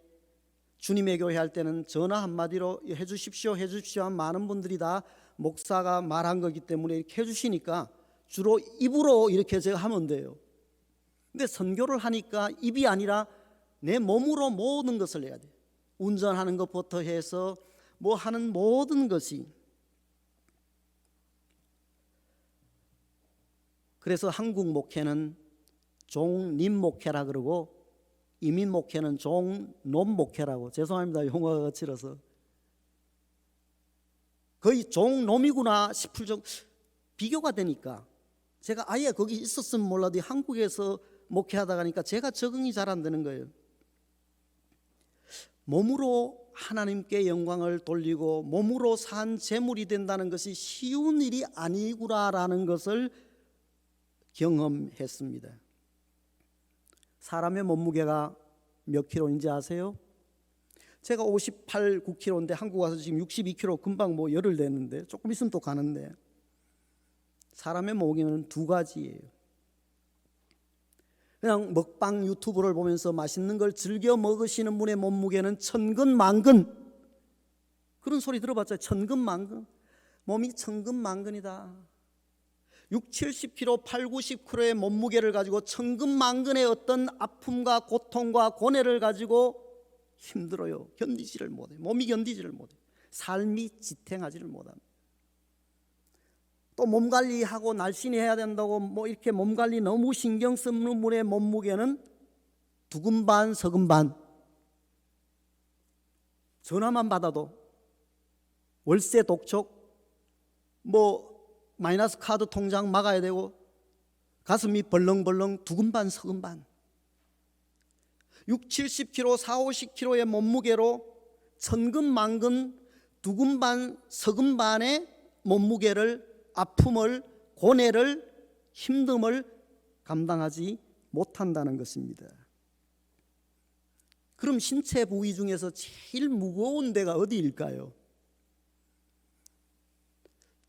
주님의 교회 할 때는 전화 한마디로 해주십시오 하면 많은 분들이 다 목사가 말한 거기 때문에 이렇게 해주시니까 주로 입으로 이렇게 제가 하면 돼요. 근데 선교를 하니까 입이 아니라 내 몸으로 모든 것을 해야 돼. 운전하는 것부터 해서 뭐 하는 모든 것이. 그래서 한국 목회는 종림 목회라 그러고 이민 목회는 종놈 목회라고. 죄송합니다, 용어가 거칠어서. 거의 종놈이구나 싶을 정도 비교가 되니까 제가 아예 거기 있었으면 몰라도 한국에서 목회하다 가니까 제가 적응이 잘 안 되는 거예요. 몸으로 하나님께 영광을 돌리고 몸으로 산 제물이 된다는 것이 쉬운 일이 아니구나라는 것을 경험했습니다. 사람의 몸무게가 몇 킬로인지 아세요? 제가 58, 9킬로인데 한국 와서 지금 62킬로 금방 뭐 열흘 됐는데 조금 있으면 또 가는데 사람의 몸무게는 두 가지예요. 그냥 먹방 유튜브를 보면서 맛있는 걸 즐겨 먹으시는 분의 몸무게는 천근만근. 그런 소리 들어봤죠? 천근만근. 몸이 천근만근이다. 6, 70kg, 8, 90kg의 몸무게를 가지고 천근만근의 어떤 아픔과 고통과 고뇌를 가지고 힘들어요. 견디지를 못해. 몸이 견디지를 못해. 삶이 지탱하지를 못합니다. 또 몸 관리하고 날씬히 해야 된다고 뭐 이렇게 몸 관리 너무 신경 쓰는 분의 몸무게는 두근 반 서근 반. 전화만 받아도 월세 독촉 뭐 마이너스 카드 통장 막아야 되고 가슴이 벌렁벌렁 두근 반 서근 반. 6, 70kg, 4, 50kg의 몸무게로 천근만근 두근 반 서근 반의 몸무게를 아픔을 고뇌를 힘듦을 감당하지 못한다는 것입니다. 그럼 신체 부위 중에서 제일 무거운 데가 어디일까요?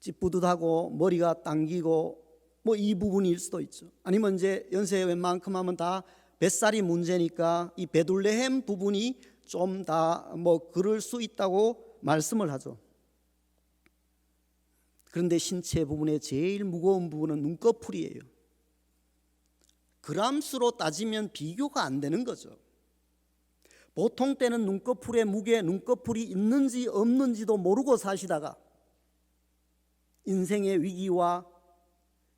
찌뿌듯하고 머리가 당기고 뭐 이 부분일 수도 있죠. 아니면 이제 연세 웬만큼 하면 다 뱃살이 문제니까 이 베들레헴 부분이 좀 다 뭐 그럴 수 있다고 말씀을 하죠. 그런데 신체 부분의 제일 무거운 부분은 눈꺼풀이에요. 그람수로 따지면 비교가 안 되는 거죠. 보통 때는 눈꺼풀의 무게, 눈꺼풀이 있는지 없는지도 모르고 사시다가 인생의 위기와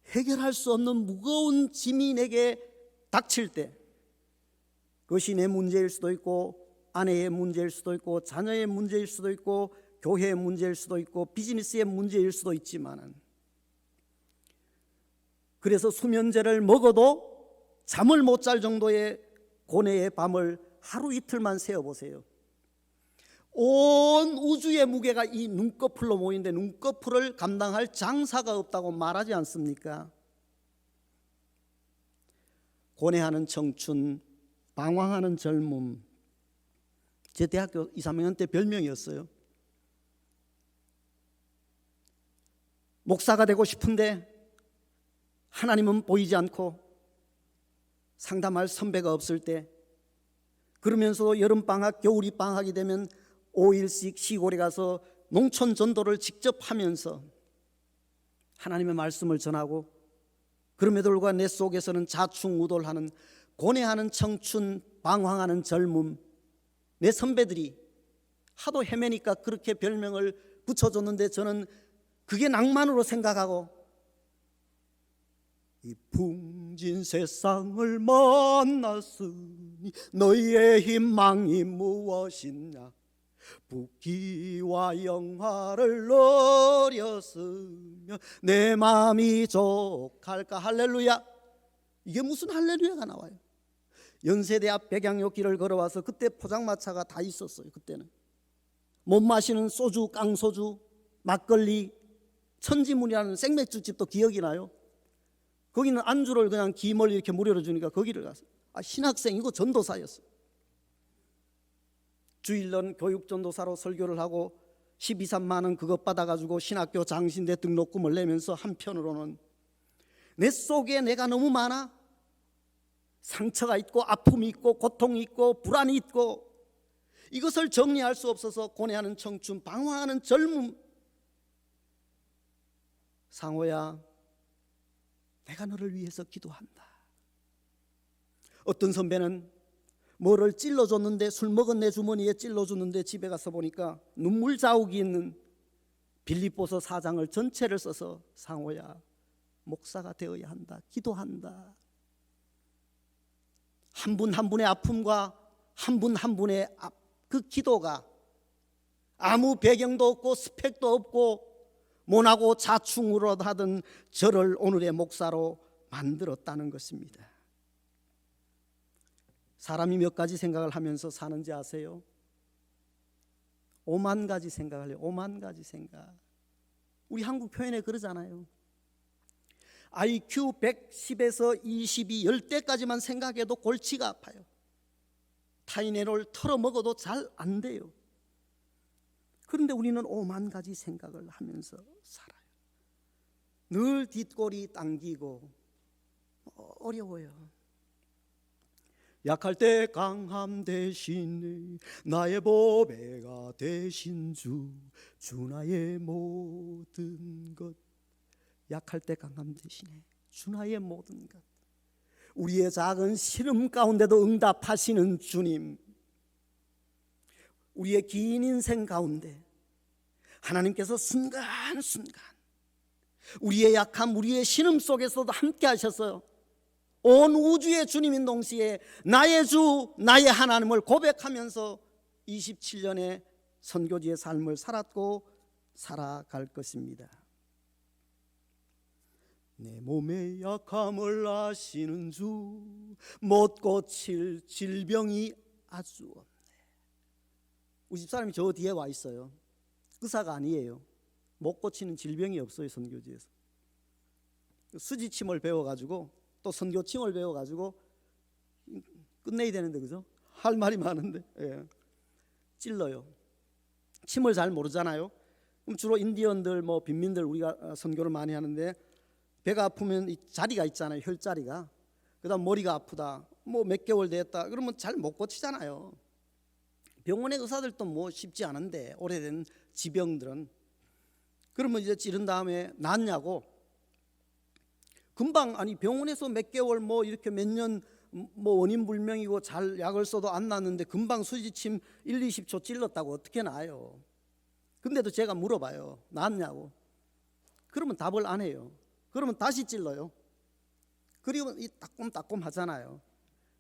해결할 수 없는 무거운 짐이 내게 닥칠 때, 그것이 내 문제일 수도 있고 아내의 문제일 수도 있고 자녀의 문제일 수도 있고 교회의 문제일 수도 있고 비즈니스의 문제일 수도 있지만, 그래서 수면제를 먹어도 잠을 못 잘 정도의 고뇌의 밤을 하루 이틀만 세어보세요. 온 우주의 무게가 이 눈꺼풀로 모이는데 눈꺼풀을 감당할 장사가 없다고 말하지 않습니까? 고뇌하는 청춘, 방황하는 젊음, 제 대학교 2, 3학년 때 별명이었어요. 목사가 되고 싶은데 하나님은 보이지 않고 상담할 선배가 없을 때, 그러면서도 여름방학, 겨울방학이 되면 5일씩 시골에 가서 농촌 전도를 직접 하면서 하나님의 말씀을 전하고, 그럼에도 불구하고 내 속에서는 자충우돌하는 고뇌하는 청춘, 방황하는 젊음, 내 선배들이 하도 헤매니까 그렇게 별명을 붙여줬는데 저는 그게 낭만으로 생각하고, 이 풍진 세상을 만났으니 너희의 희망이 무엇이냐, 부귀와 영화를 노렸으며 내 마음이 족할까. 할렐루야. 이게 무슨 할렐루야가 나와요? 연세대 앞 백양로 길을 걸어와서, 그때 포장마차가 다 있었어요. 그때는 못 마시는 소주, 깡소주, 막걸리, 천지문이라는 생맥주집도 기억이 나요. 거기는 안주를 그냥 김을 이렇게 무료로 주니까 거기를 가서, 신학생이고 전도사였어요. 주일날 교육전도사로 설교를 하고 12, 3만 원 그것 받아가지고 신학교 장신대 등록금을 내면서 한편으로는 내 속에 내가 너무 많아, 상처가 있고 아픔이 있고 고통이 있고 불안이 있고, 이것을 정리할 수 없어서 고뇌하는 청춘, 방황하는 젊음. 상호야, 내가 너를 위해서 기도한다. 어떤 선배는 뭐를 찔러줬는데, 술 먹은 내 주머니에 찔러줬는데 집에 가서 보니까 눈물 자욱이 있는 빌립보서 4장을 전체를 써서, 상호야, 목사가 되어야 한다, 기도한다. 한 분 한 분의 아픔과 한 분 한 분의 그 기도가 아무 배경도 없고 스펙도 없고 모나고 자충으로 하던 저를 오늘의 목사로 만들었다는 것입니다. 사람이 몇 가지 생각을 하면서 사는지 아세요? 5만 가지 생각을 해요. 5만 가지 생각. 우리 한국 표현에 그러잖아요. IQ 110에서 22, 10대까지만 생각해도 골치가 아파요. 타인애를 털어먹어도 잘 안 돼요. 그런데 우리는 5만 가지 생각을 하면서 살아요. 늘 뒷골이 당기고 어려워요. 약할 때 강함 대신에 나의 보배가 되신 주 나의 모든 것. 약할 때 강함 대신에 주 나의 모든 것. 우리의 작은 시름 가운데도 응답하시는 주님, 우리의 긴 인생 가운데 하나님께서 순간순간 우리의 약함, 우리의 신음 속에서도 함께 하셔서 온 우주의 주님인 동시에 나의 주, 나의 하나님을 고백하면서 27년의 선교지의 삶을 살았고 살아갈 것입니다. 내 몸의 약함을 아시는 주, 못 고칠 질병이 아주 없네. 우리 집사람이 저 뒤에 와 있어요. 의사가 아니에요. 못 고치는 질병이 없어요. 선교지에서 수지침을 배워가지고 또 선교침을 배워가지고 끝내야 되는데, 그죠? 할 말이 많은데, 찔러요. 침을 잘 모르잖아요. 그럼 주로 인디언들, 뭐 빈민들, 우리가 선교를 많이 하는데 배가 아프면 이 자리가 있잖아요. 혈자리가. 그다음 머리가 아프다, 뭐 몇 개월 됐다, 그러면 잘 못 고치잖아요. 병원의 의사들도 뭐 쉽지 않은데, 오래된 지병들은. 그러면 이제 찌른 다음에 낫냐고. 금방, 아니 병원에서 몇 개월 뭐 이렇게 몇 년 뭐 원인 불명이고 잘 약을 써도 안 낫는데 금방 수지침 1, 20초 찔렀다고 어떻게 나아요? 근데도 제가 물어봐요. 낫냐고. 그러면 답을 안 해요. 그러면 다시 찔러요. 그리고 이 따꼼따꼼 하잖아요.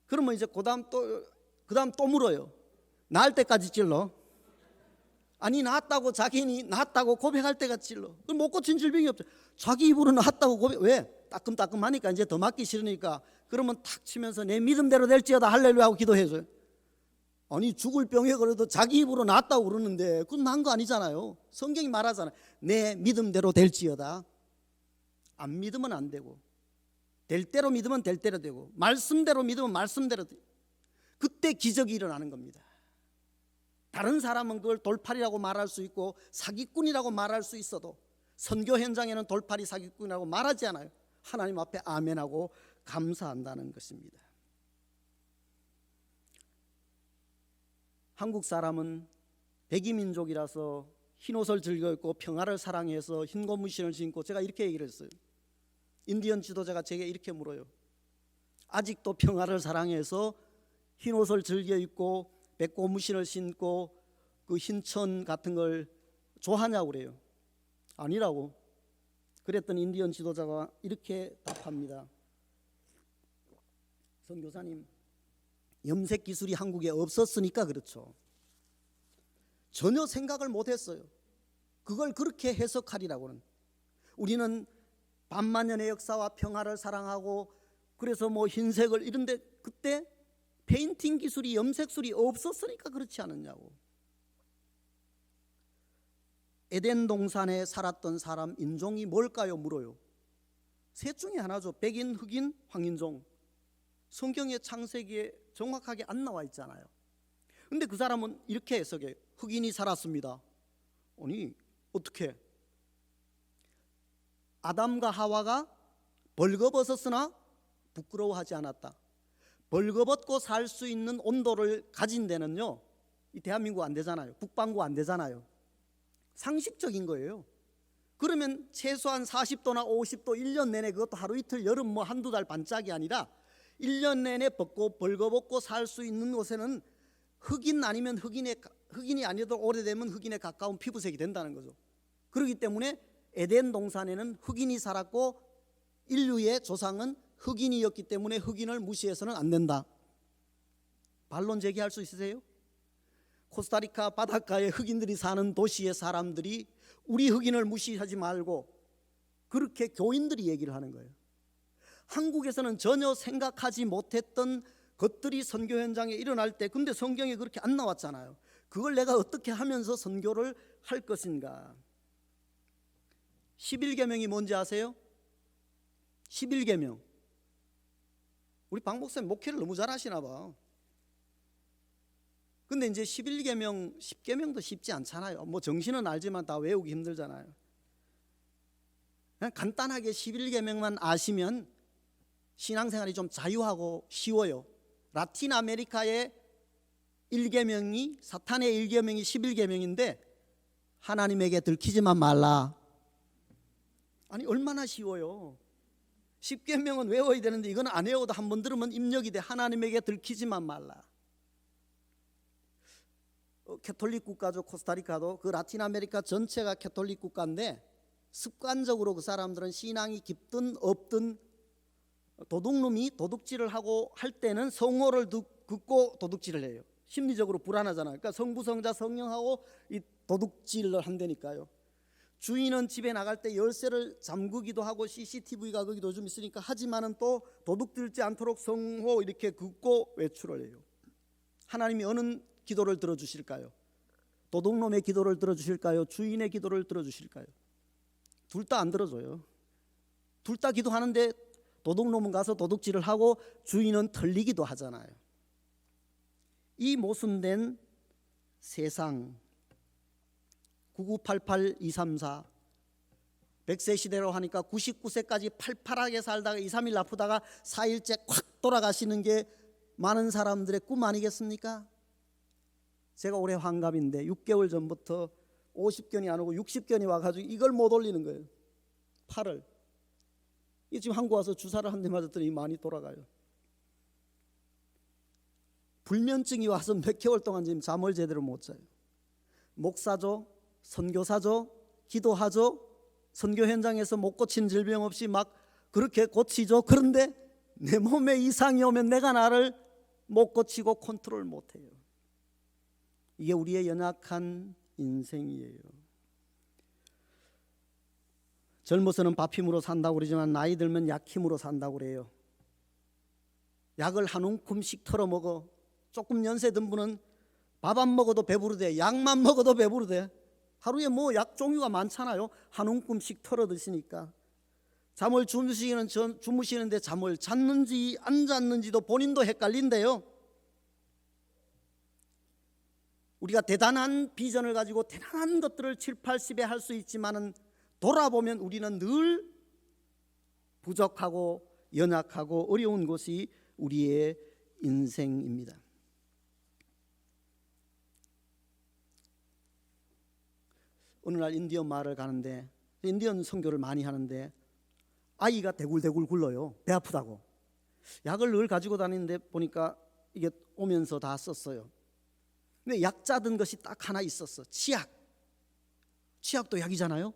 그러면 이제 그다음 또 물어요. 나을 때까지 찔러. 아니 나았다고 자기니 나았다고 고백할 때가 찔러. 그럼 못 고친 질병이 없죠. 자기 입으로 나았다고 고백. 왜? 따끔따끔하니까 이제 더 맞기 싫으니까. 그러면 탁 치면서 내 믿음대로 될지어다 할렐루야 하고 기도해줘요. 아니 죽을 병에 걸려도 자기 입으로 나았다고 그러는데 그건 난 거 아니잖아요. 성경이 말하잖아요. 내 믿음대로 될지어다. 안 믿으면 안 되고, 될 대로 믿으면 될 대로 되고, 말씀대로 믿으면 말씀대로 되고, 그때 기적이 일어나는 겁니다. 다른 사람은 그걸 돌팔이라고 말할 수 있고 사기꾼이라고 말할 수 있어도 선교 현장에는 돌팔이 사기꾼이라고 말하지 않아요. 하나님 앞에 아멘하고 감사한다는 것입니다. 한국 사람은 백이민족이라서 흰옷을 즐겨 입고 평화를 사랑해서 흰 고무신을 신고, 제가 이렇게 얘기를 했어요. 인디언 지도자가 제게 이렇게 물어요. 아직도 평화를 사랑해서 흰옷을 즐겨 입고 백고무신을 신고 그 흰천 같은 걸 좋아하냐고 그래요. 아니라고. 그랬더니 인디언 지도자가 이렇게 답합니다. 선교사님, 염색 기술이 한국에 없었으니까 그렇죠. 전혀 생각을 못했어요. 그걸 그렇게 해석하리라고는. 우리는 반만년의 역사와 평화를 사랑하고 그래서 뭐 흰색을 이런데 그때 페인팅 기술이, 염색술이 없었으니까 그렇지 않았냐고. 에덴 동산에 살았던 사람 인종이 뭘까요? 물어요. 셋 중에 하나죠. 백인, 흑인, 황인종. 성경의 창세기에 정확하게 안 나와 있잖아요. 근데 그 사람은 이렇게 해석해요. 흑인이 살았습니다. 아니 어떻게? 아담과 하와가 벌거벗었으나 부끄러워하지 않았다. 벌거벗고 살 수 있는 온도를 가진 데는요, 이 대한민국 안 되잖아요. 북반구 안 되잖아요. 상식적인 거예요. 그러면 최소한 40도나 50도 1년 내내, 그것도 하루 이틀 여름 뭐 한두 달 반짝이 아니라 1년 내내 벌거벗고 살 수 있는 곳에는 흑인 아니면 흑인이 아니어도 오래되면 흑인에 가까운 피부색이 된다는 거죠. 그렇기 때문에 에덴 동산에는 흑인이 살았고 인류의 조상은 흑인이었기 때문에 흑인을 무시해서는 안 된다. 반론 제기할 수 있으세요? 코스타리카 바닷가에 흑인들이 사는 도시의 사람들이 우리 흑인을 무시하지 말고 그렇게 교인들이 얘기를 하는 거예요. 한국에서는 전혀 생각하지 못했던 것들이 선교 현장에 일어날 때, 근데 성경에 그렇게 안 나왔잖아요. 그걸 내가 어떻게 하면서 선교를 할 것인가. 11계명이 뭔지 아세요? 11계명. 우리 박 목사님 목회를 너무 잘하시나 봐. 근데 이제 11계명, 10계명도 쉽지 않잖아요. 뭐 정신은 알지만 다 외우기 힘들잖아요. 그냥 간단하게 11계명만 아시면 신앙생활이 좀 자유하고 쉬워요. 라틴 아메리카의 1계명이, 사탄의 1계명이 11계명인데 하나님에게 들키지만 말라. 아니 얼마나 쉬워요. 10계명은 외워야 되는데 이건 안 외워도 한 번 들으면 입력이 돼. 하나님에게 들키지만 말라. 캐톨릭 국가죠. 코스타리카도. 그 라틴 아메리카 전체가 캐톨릭 국가인데 습관적으로 그 사람들은 신앙이 깊든 없든 도둑놈이 도둑질을 하고 할 때는 성호를 듣고 도둑질을 해요. 심리적으로 불안하잖아요. 그러니까 성부성자 성령하고 이 도둑질을 한다니까요. 주인은 집에 나갈 때 열쇠를 잠그기도 하고 CCTV가 거기도 좀 있으니까 하지만은 또 도둑 들지 않도록 성호 이렇게 긋고 외출을 해요. 하나님이 어느 기도를 들어주실까요? 도둑놈의 기도를 들어주실까요? 주인의 기도를 들어주실까요? 둘 다 안 들어줘요. 둘 다 기도하는데 도둑놈은 가서 도둑질을 하고 주인은 털리기도 하잖아요. 이 모순된 세상, 9988-234 100세 시대로 하니까 99세까지 팔팔하게 살다가 2, 3일 아프다가 4일째 콱 돌아가시는 게 많은 사람들의 꿈 아니겠습니까? 제가 올해 환갑인데 6개월 전부터 50견이 안 오고 60견이 와가지고 이걸 못 올리는 거예요. 팔을. 이 지금 한국 와서 주사를 한 대 맞았더니 많이 돌아가요. 불면증이 와서 몇 개월 동안 지금 잠을 제대로 못 자요. 목사죠, 선교사죠, 기도하죠, 선교 현장에서 못 고친 질병 없이 막 그렇게 고치죠. 그런데 내 몸에 이상이 오면 내가 나를 못 고치고 컨트롤 못해요. 이게 우리의 연약한 인생이에요. 젊어서는 밥 힘으로 산다고 그러지만 나이 들면 약 힘으로 산다고 그래요. 약을 한 움큼씩 털어 먹어. 조금 연세 든 분은 밥 안 먹어도 배부르대. 약만 먹어도 배부르대. 하루에 뭐 약 종류가 많잖아요. 한 움큼씩 털어 드시니까. 잠을 주무시는데 잠을 잤는지 안 잤는지도 본인도 헷갈린대요. 우리가 대단한 비전을 가지고 대단한 것들을 7, 80에 할 수 있지만은 돌아보면 우리는 늘 부족하고 연약하고 어려운 것이 우리의 인생입니다. 어느 날 인디언 마을을 가는데 인디언 선교를 많이 하는데 아이가 대굴대굴 굴러요. 배 아프다고. 약을 늘 가지고 다니는데 보니까 이게 오면서 다 썼어요. 근데 약 짜든 것이 딱 하나 있었어. 치약. 치약도 약이잖아요.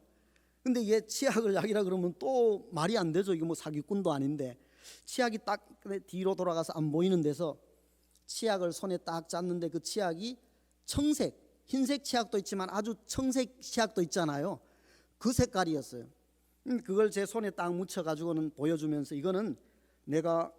근데 얘 치약을 약이라 그러면 또 말이 안 되죠. 이게 뭐 사기꾼도 아닌데. 치약이 딱 뒤로 돌아가서 안 보이는 데서 치약을 손에 딱 짰는데 그 치약이 청색, 흰색 치약도 있지만 아주 청색 치약도 있잖아요. 그 색깔이었어요. 그걸 제 손에 딱 묻혀가지고는 보여주면서 이거는 내가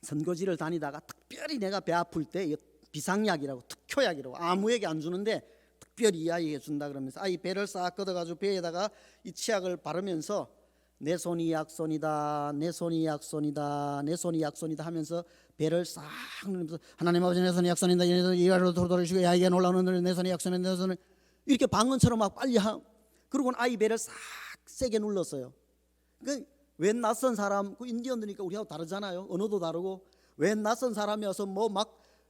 선거지를 다니다가 특별히 내가 배 아플 때 비상약이라고, 특효약이라고, 아무에게 안 주는데 특별히 이 아이에게 준다 그러면서 아이 배를 싹 걷어가지고 배에다가 이 치약을 바르면서 내 손이 약손이다, 내 손이 약손이다, 내 손이 약손이다 하면서 배를 싹 누르면서 하나님 아버지 내 손이 약손이다, 이가로 돌아주시고 야에게 놀라우는 내 손이 약손이다, 내 손을 이렇게 방언처럼 막 빨리 그러고는 아이 배를 싹 세게 눌렀어요. 그 웬 낯선 사람, 그 인디언들이니까 우리하고 다르잖아요. 언어도 다르고 웬 낯선 사람이어서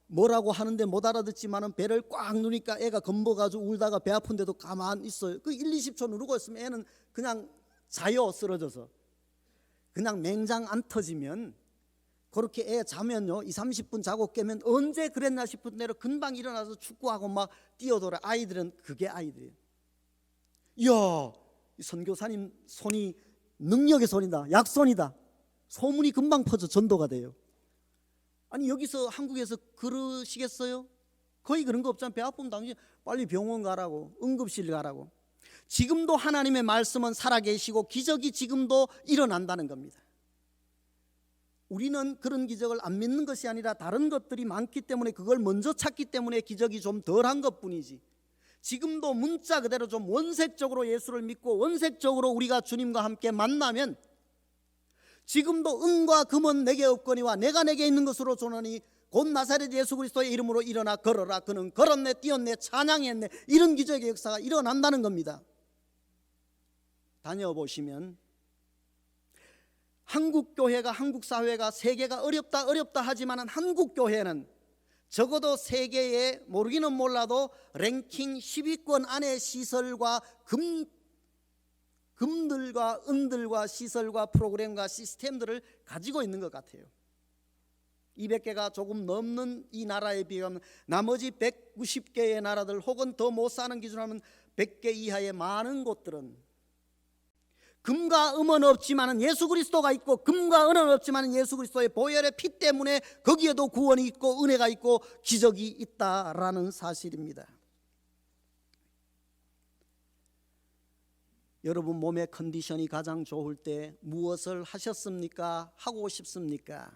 뭐라고 하는데 못 알아듣지만은 배를 꽉 누니까 애가 겁먹어가지고 울다가 배 아픈데도 가만 있어요. 그 1, 20초 누르고 있으면 애는 그냥 자요. 쓰러져서 그냥 맹장 안 터지면 그렇게 애 자면요 2, 30분 자고 깨면 언제 그랬나 싶은 대로 금방 일어나서 축구하고 막 뛰어돌아. 아이들은 그게 아이들이에요. 이야, 이 선교사님 손이 능력의 손이다, 약손이다. 소문이 금방 퍼져 전도가 돼요. 아니 여기서 한국에서 그러시겠어요? 거의 그런 거 없잖아요. 배 아프면 당신 빨리 병원 가라고, 응급실 가라고. 지금도 하나님의 말씀은 살아계시고 기적이 지금도 일어난다는 겁니다. 우리는 그런 기적을 안 믿는 것이 아니라 다른 것들이 많기 때문에 그걸 먼저 찾기 때문에 기적이 좀 덜한 것뿐이지, 지금도 문자 그대로 좀 원색적으로 예수를 믿고 원색적으로 우리가 주님과 함께 만나면 지금도 은과 금은 내게 없거니와 내가 내게 있는 것으로 주노니 곧 나사렛 예수 그리스도의 이름으로 일어나 걸어라. 그는 걸었네, 뛰었네, 찬양했네. 이런 기적의 역사가 일어난다는 겁니다. 다녀보시면 한국 교회가, 한국 사회가 세계가 어렵다 하지만 한국 교회는 적어도 세계에 모르기는 몰라도 랭킹 10위권 안에 시설과 금들과 은들과 시설과 프로그램과 시스템들을 가지고 있는 것 같아요. 200개가 조금 넘는 이 나라에 비하면 나머지 190개의 나라들 혹은 더 못 사는 기준으로 하면 100개 이하의 많은 곳들은 금과 음은 없지만 예수 그리스도가 있고, 금과 은은 없지만 예수 그리스도의 보혈의 피 때문에 거기에도 구원이 있고 은혜가 있고 기적이 있다라는 사실입니다. 여러분 몸의 컨디션이 가장 좋을 때 무엇을 하셨습니까? 하고 싶습니까?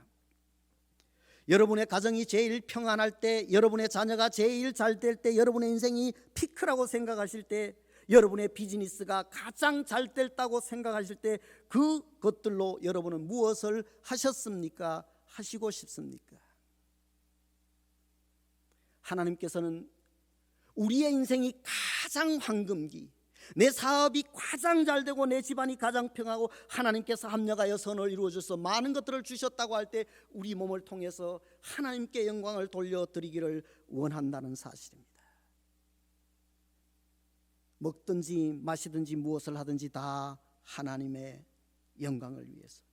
여러분의 가정이 제일 평안할 때, 여러분의 자녀가 제일 잘 될 때, 여러분의 인생이 피크라고 생각하실 때, 여러분의 비즈니스가 가장 잘 됐다고 생각하실 때 그것들로 여러분은 무엇을 하셨습니까? 하시고 싶습니까? 하나님께서는 우리의 인생이 가장 황금기, 내 사업이 가장 잘 되고 내 집안이 가장 평하고 하나님께서 합력하여 선을 이루어 주셔서 많은 것들을 주셨다고 할 때 우리 몸을 통해서 하나님께 영광을 돌려드리기를 원한다는 사실입니다. 먹든지 마시든지 무엇을 하든지 다 하나님의 영광을 위해서.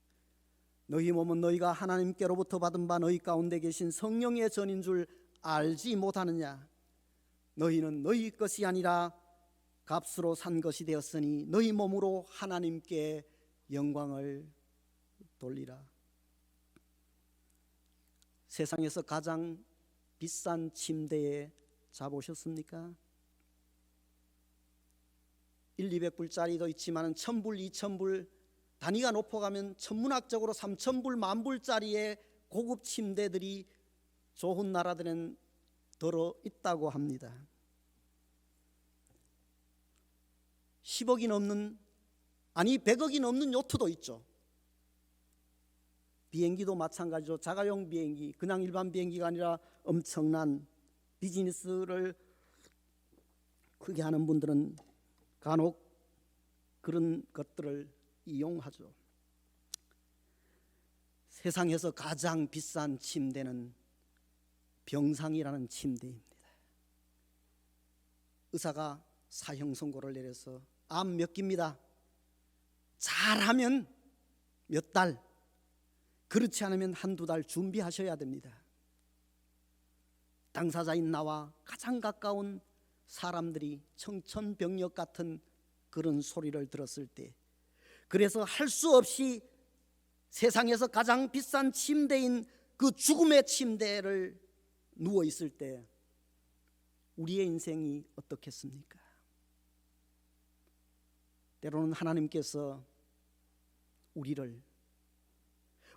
너희 몸은 너희가 하나님께로부터 받은 바 너희 가운데 계신 성령의 전인 줄 알지 못하느냐? 너희는 너희 것이 아니라 값으로 산 것이 되었으니 너희 몸으로 하나님께 영광을 돌리라. 세상에서 가장 비싼 침대에 자보셨습니까? 100~200불짜리도 있지만 1000불, 2000불 단위가 높아가면 천문학적으로 3000불, 10,000불짜리의 고급 침대들이 좋은 나라들은 들어 있다고 합니다. 10억이 넘는, 아니 100억이 넘는 요트도 있죠. 비행기도 마찬가지로 자가용 비행기, 그냥 일반 비행기가 아니라 엄청난 비즈니스를 크게 하는 분들은 간혹 그런 것들을 이용하죠. 세상에서 가장 비싼 침대는 병상이라는 침대입니다. 의사가 사형 선고를 내려서 암 몇 기입니다. 잘하면 몇 달, 그렇지 않으면 1~2달 준비하셔야 됩니다. 당사자인 나와 가장 가까운 사람들이 청천벽력 같은 그런 소리를 들었을 때, 그래서 할 수 없이 세상에서 가장 비싼 침대인 그 죽음의 침대를 누워 있을 때 우리의 인생이 어떻겠습니까? 때로는 하나님께서 우리를,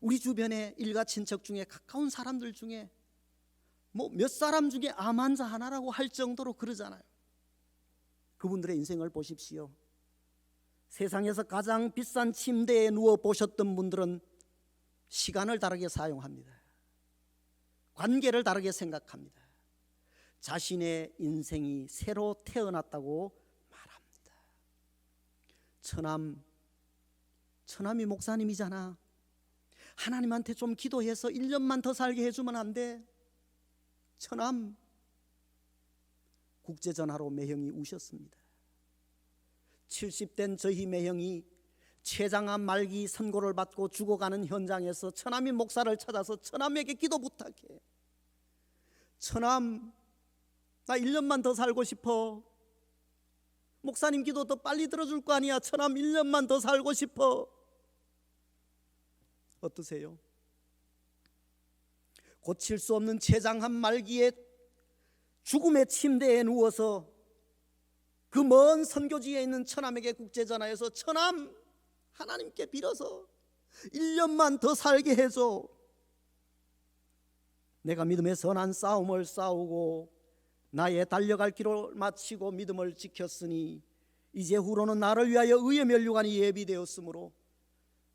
우리 주변의 일가 친척 중에 가까운 사람들 중에 뭐 몇 사람 중에 암 환자 하나라고 할 정도로 그러잖아요. 그분들의 인생을 보십시오. 세상에서 가장 비싼 침대에 누워 보셨던 분들은 시간을 다르게 사용합니다. 관계를 다르게 생각합니다. 자신의 인생이 새로 태어났다고 말합니다. 처남이 목사님이잖아. 하나님한테 좀 기도해서 1년만 더 살게 해주면 안 돼? 처남. 국제전화로 매형이 우셨습니다. 70된 저희 매형이 췌장암 말기 선고를 받고 죽어가는 현장에서 처남이 목사를 찾아서 처남에게 기도 부탁해. 처남, 나 1년만 더 살고 싶어. 목사님 기도 더 빨리 들어줄 거 아니야. 처남 1년만 더 살고 싶어. 어떠세요? 고칠 수 없는 췌장암 말기에 죽음의 침대에 누워서 그 먼 선교지에 있는 처남에게 국제전화해서 처남, 하나님께 빌어서 1년만 더 살게 해줘. 내가 믿음의 선한 싸움을 싸우고 나의 달려갈 길을 마치고 믿음을 지켰으니 이제 후로는 나를 위하여 의의 면류관이 예비되었으므로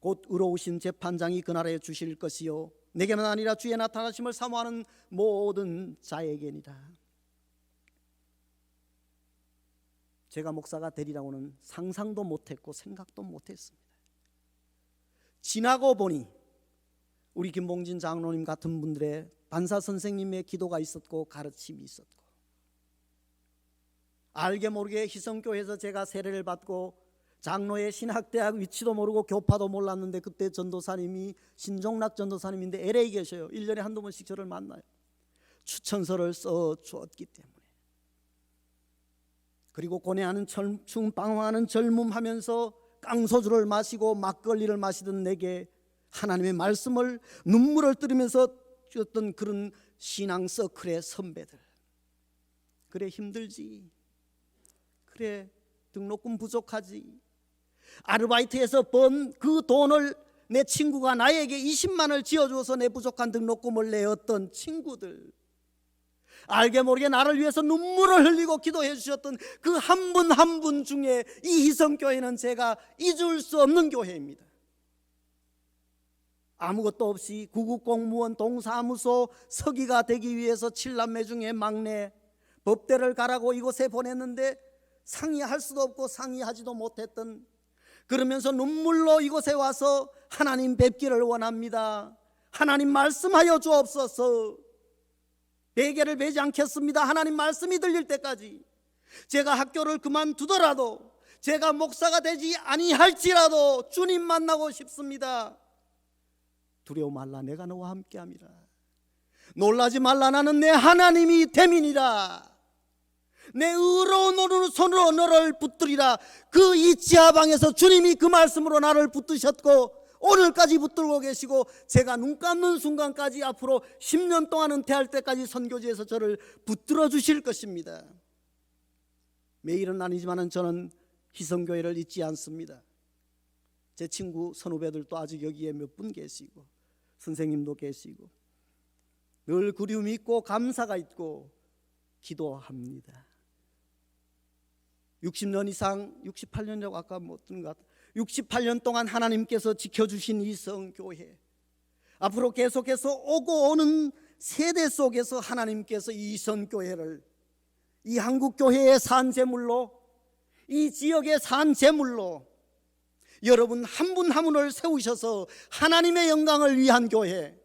곧 의로우신 재판장이 그날에 주실 것이요 내게는 아니라 주의 나타나심을 사모하는 모든 자에게니라. 제가 목사가 되리라고는 상상도 못했고 생각도 못했습니다. 지나고 보니 우리 김봉진 장로님 같은 분들의 반사 선생님의 기도가 있었고 가르침이 있었고, 알게 모르게 희성교회에서 제가 세례를 받고 장로의 신학대학 위치도 모르고 교파도 몰랐는데 그때 전도사님이 신종락 전도사님인데 LA 계셔요. 1년에 한두 번씩 저를 만나요. 추천서를 써주었기 때문에. 그리고 고뇌하는 충방황하는 젊음하면서 깡소주를 마시고 막걸리를 마시던 내게 하나님의 말씀을 눈물을 들으면서 주었던 그런 신앙 서클의 선배들. 그래 힘들지. 그래 등록금 부족하지. 아르바이트에서 번 그 돈을 내 친구가 나에게 20만을 지어줘서 내 부족한 등록금을 내었던 친구들, 알게 모르게 나를 위해서 눈물을 흘리고 기도해 주셨던 그 한 분 한 분 중에 이 희성교회는 제가 잊을 수 없는 교회입니다. 아무것도 없이 구급공무원 동사무소 서기가 되기 위해서 7남매 중에 막내, 법대를 가라고 이곳에 보냈는데 상의할 수도 없고 상의하지도 못했던, 그러면서 눈물로 이곳에 와서 하나님 뵙기를 원합니다. 하나님 말씀하여 주옵소서. 베개를 베지 않겠습니다. 하나님 말씀이 들릴 때까지. 제가 학교를 그만두더라도, 제가 목사가 되지 아니할지라도 주님 만나고 싶습니다. 두려워 말라, 내가 너와 함께함이라. 놀라지 말라, 나는 내 하나님이 됨이니라. 내 의로운 손으로 너를 붙들이라. 그 이 지하방에서 주님이 그 말씀으로 나를 붙드셨고 오늘까지 붙들고 계시고, 제가 눈 감는 순간까지 앞으로 10년 동안 은퇴할 때까지 선교지에서 저를 붙들어 주실 것입니다. 매일은 아니지만 저는 희성교회를 잊지 않습니다. 제 친구 선후배들도 아직 여기에 몇 분 계시고 선생님도 계시고 늘 그리움이 있고 감사가 있고 기도합니다. 60년 이상, 68년이라고 아까 뭐 어떤 것 같아요. 68년 동안 하나님께서 지켜주신 이 성교회, 앞으로 계속해서 오고 오는 세대 속에서 하나님께서 이 성교회를 이 한국교회의 산재물로, 이 지역의 산재물로 여러분 한 분 한 분을 세우셔서 하나님의 영광을 위한 교회,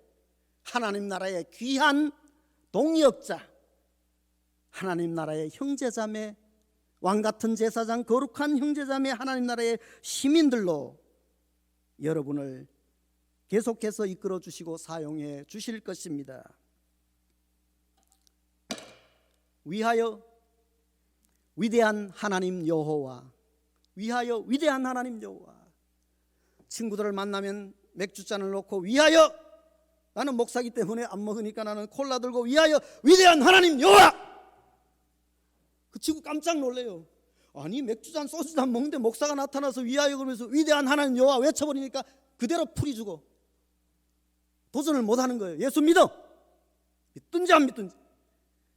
하나님 나라의 귀한 동역자, 하나님 나라의 형제자매, 왕같은 제사장, 거룩한 형제자매, 하나님 나라의 시민들로 여러분을 계속해서 이끌어 주시고 사용해 주실 것입니다. 위하여 위대한 하나님 여호와, 위하여 위대한 하나님 여호와. 친구들을 만나면 맥주잔을 놓고 위하여, 나는 목사기 때문에 안 먹으니까 나는 콜라 들고 위하여 위대한 하나님 여호와. 그 친구 깜짝 놀래요. 아니 맥주잔 소주잔 먹는데 목사가 나타나서 위하여 그러면서 위대한 하나님 여호와 외쳐버리니까 그대로 풀이 주고 도전을 못하는 거예요. 예수 믿어, 믿든지 안 믿든지.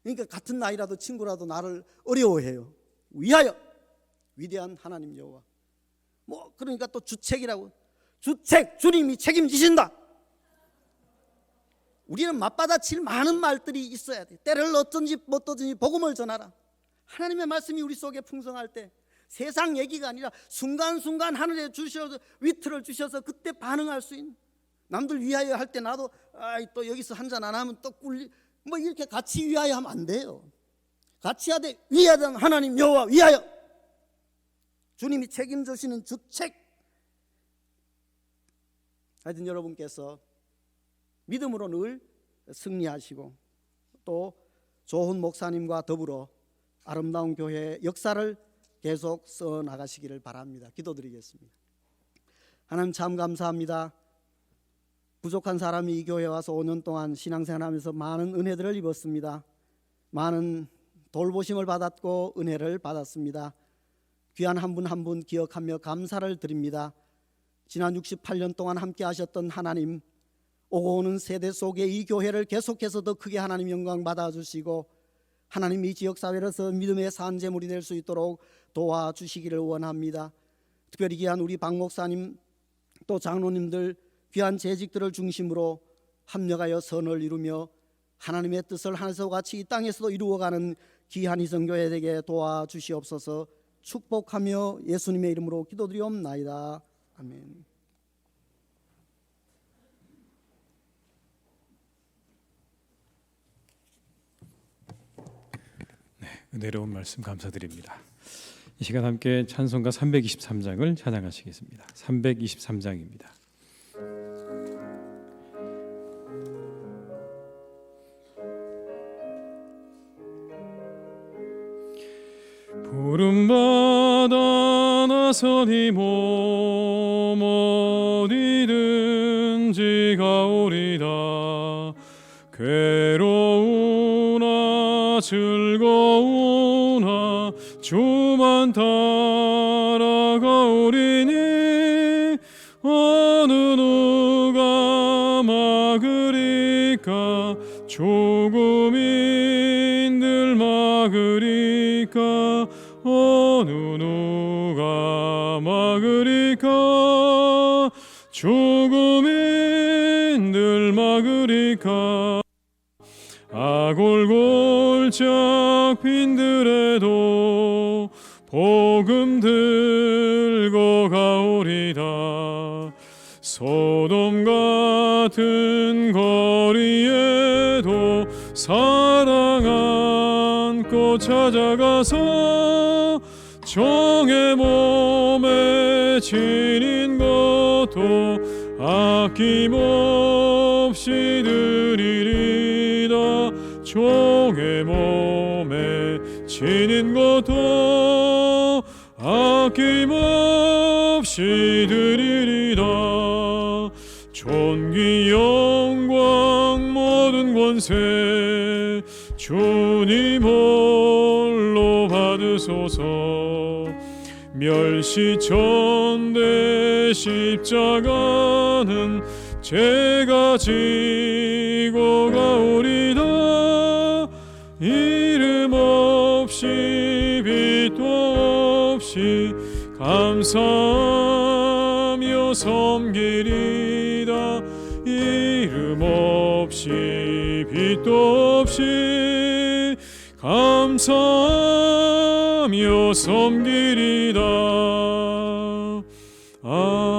그러니까 같은 나이라도 친구라도 나를 어려워해요. 위하여 위대한 하나님 여호와. 뭐 그러니까 또 주책이라고. 주책, 주님이 책임지신다. 우리는 맞받아칠 많은 말들이 있어야 돼. 때를 어떤지 뭐 어떤지 복음을 전하라. 하나님의 말씀이 우리 속에 풍성할 때 세상 얘기가 아니라 순간순간 하늘에 주셔서 위트를 주셔서 그때 반응할 수 있는, 남들 위하여 할 때 나도 또 여기서 한잔 안 하면 또 꿀리 뭐 이렇게 같이 위하여 하면 안 돼요. 같이 하되 위하던 하나님 여호와 위하여. 주님이 책임지시는 주책. 하여튼 여러분께서 믿음으로 늘 승리하시고 또 좋은 목사님과 더불어 아름다운 교회의 역사를 계속 써나가시기를 바랍니다. 기도드리겠습니다. 하나님 참 감사합니다. 부족한 사람이 이 교회에 와서 5년 동안 신앙생활하면서 많은 은혜들을 입었습니다. 많은 돌보심을 받았고 은혜를 받았습니다. 귀한 한 분 한 분 기억하며 감사를 드립니다. 지난 68년 동안 함께 하셨던 하나님, 오고 오는 세대 속에 이 교회를 계속해서 더 크게 하나님 영광 받아주시고 하나님 이 지역사회로서 믿음의 산재물이 될 수 있도록 도와주시기를 원합니다. 특별히 귀한 우리 박 목사님 또 장로님들 귀한 재직들을 중심으로 합력하여 선을 이루며 하나님의 뜻을 하늘과 같이 이 땅에서도 이루어가는 귀한 이성교회 되게 도와주시옵소서. 축복하며 예수님의 이름으로 기도드리옵나이다. 아멘. 은혜로운 말씀 감사드립니다. 이 시간 함께 찬송가 323장을 찬양하시겠습니다. 323장입니다. 부름받아 나서니 몸 어디든지 가오리다. 괴로우나 즐거우나 주만 따라가오리니 어느 누가 막으리까. 조금인들 막으리까. 어느 누가 막으리까. 조금인들 막으리까. 아골골짝 빈들에도 복음 들고 가오리다. 소돔 같은 거리에도 사랑 안고 찾아가서 종의 몸에 지닌 것도 아낌없이 드리리다. 종의 몸에 지닌 것도 아낌없이 드리리다. 존귀 영광 모든 권세 주님 홀로 받으소서. 멸시천대 십자가는 제가 지고 가오리다. 이름 없이 빛도 없이 감사하며 섬기리다. 이름 없이 빛도 없이 감사하며 섬기리다. 아멘.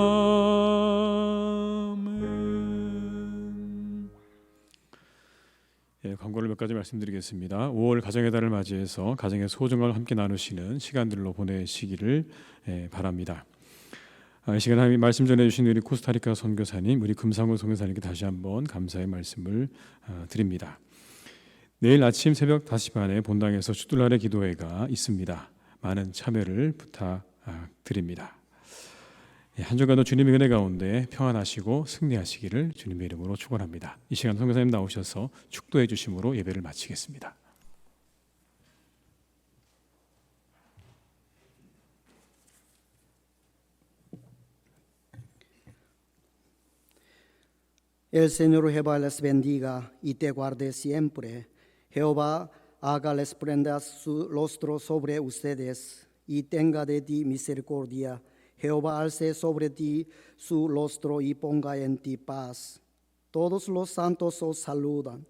광고를 몇 가지 말씀드리겠습니다. 5월 가정의 달을 맞이해서 가정의 소중함을 함께 나누시는 시간들로 보내시기를 바랍니다. 이 시간 하나님 말씀 전해주신 우리 코스타리카 선교사님, 우리 금상훈 선교사님께 다시 한번 감사의 말씀을 드립니다. 내일 아침 새벽 5시 반에 본당에서 주들날의 기도회가 있습니다. 많은 참여를 부탁드립니다. 한 주간도 주님의 은혜 가운데 평안하시고 승리하시기를 주님의 이름으로 축원합니다. 이 시간 선교사님 나오셔서 축도해 주심으로 예배를 마치겠습니다. El Señor Jehová les bendiga y te guarde siempre. Jehová haga resplandecer su rostro sobre ustedes y tenga de ti misericordia. Jehová alce sobre ti su rostro y ponga en ti paz. Todos los santos os saludan.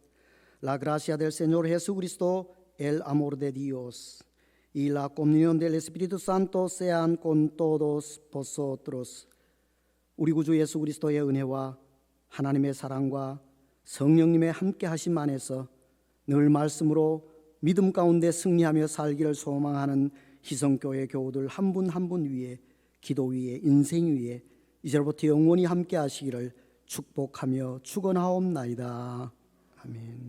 La gracia del Señor Jesucristo, el amor de Dios y la comunión del Espíritu Santo sean con todos vosotros. 우리 구주 예수 그리스도의 은혜와 하나님의 사랑과 성령님의 함께 하심 안에서 늘 말씀으로 믿음 가운데 승리하며 살기를 소망하는 희성교회 교우들 한 분 한 분 위에, 기도 위에, 인생 위에 이제부터 영원히 함께 하시기를 축복하며 축원하옵나이다. 아멘.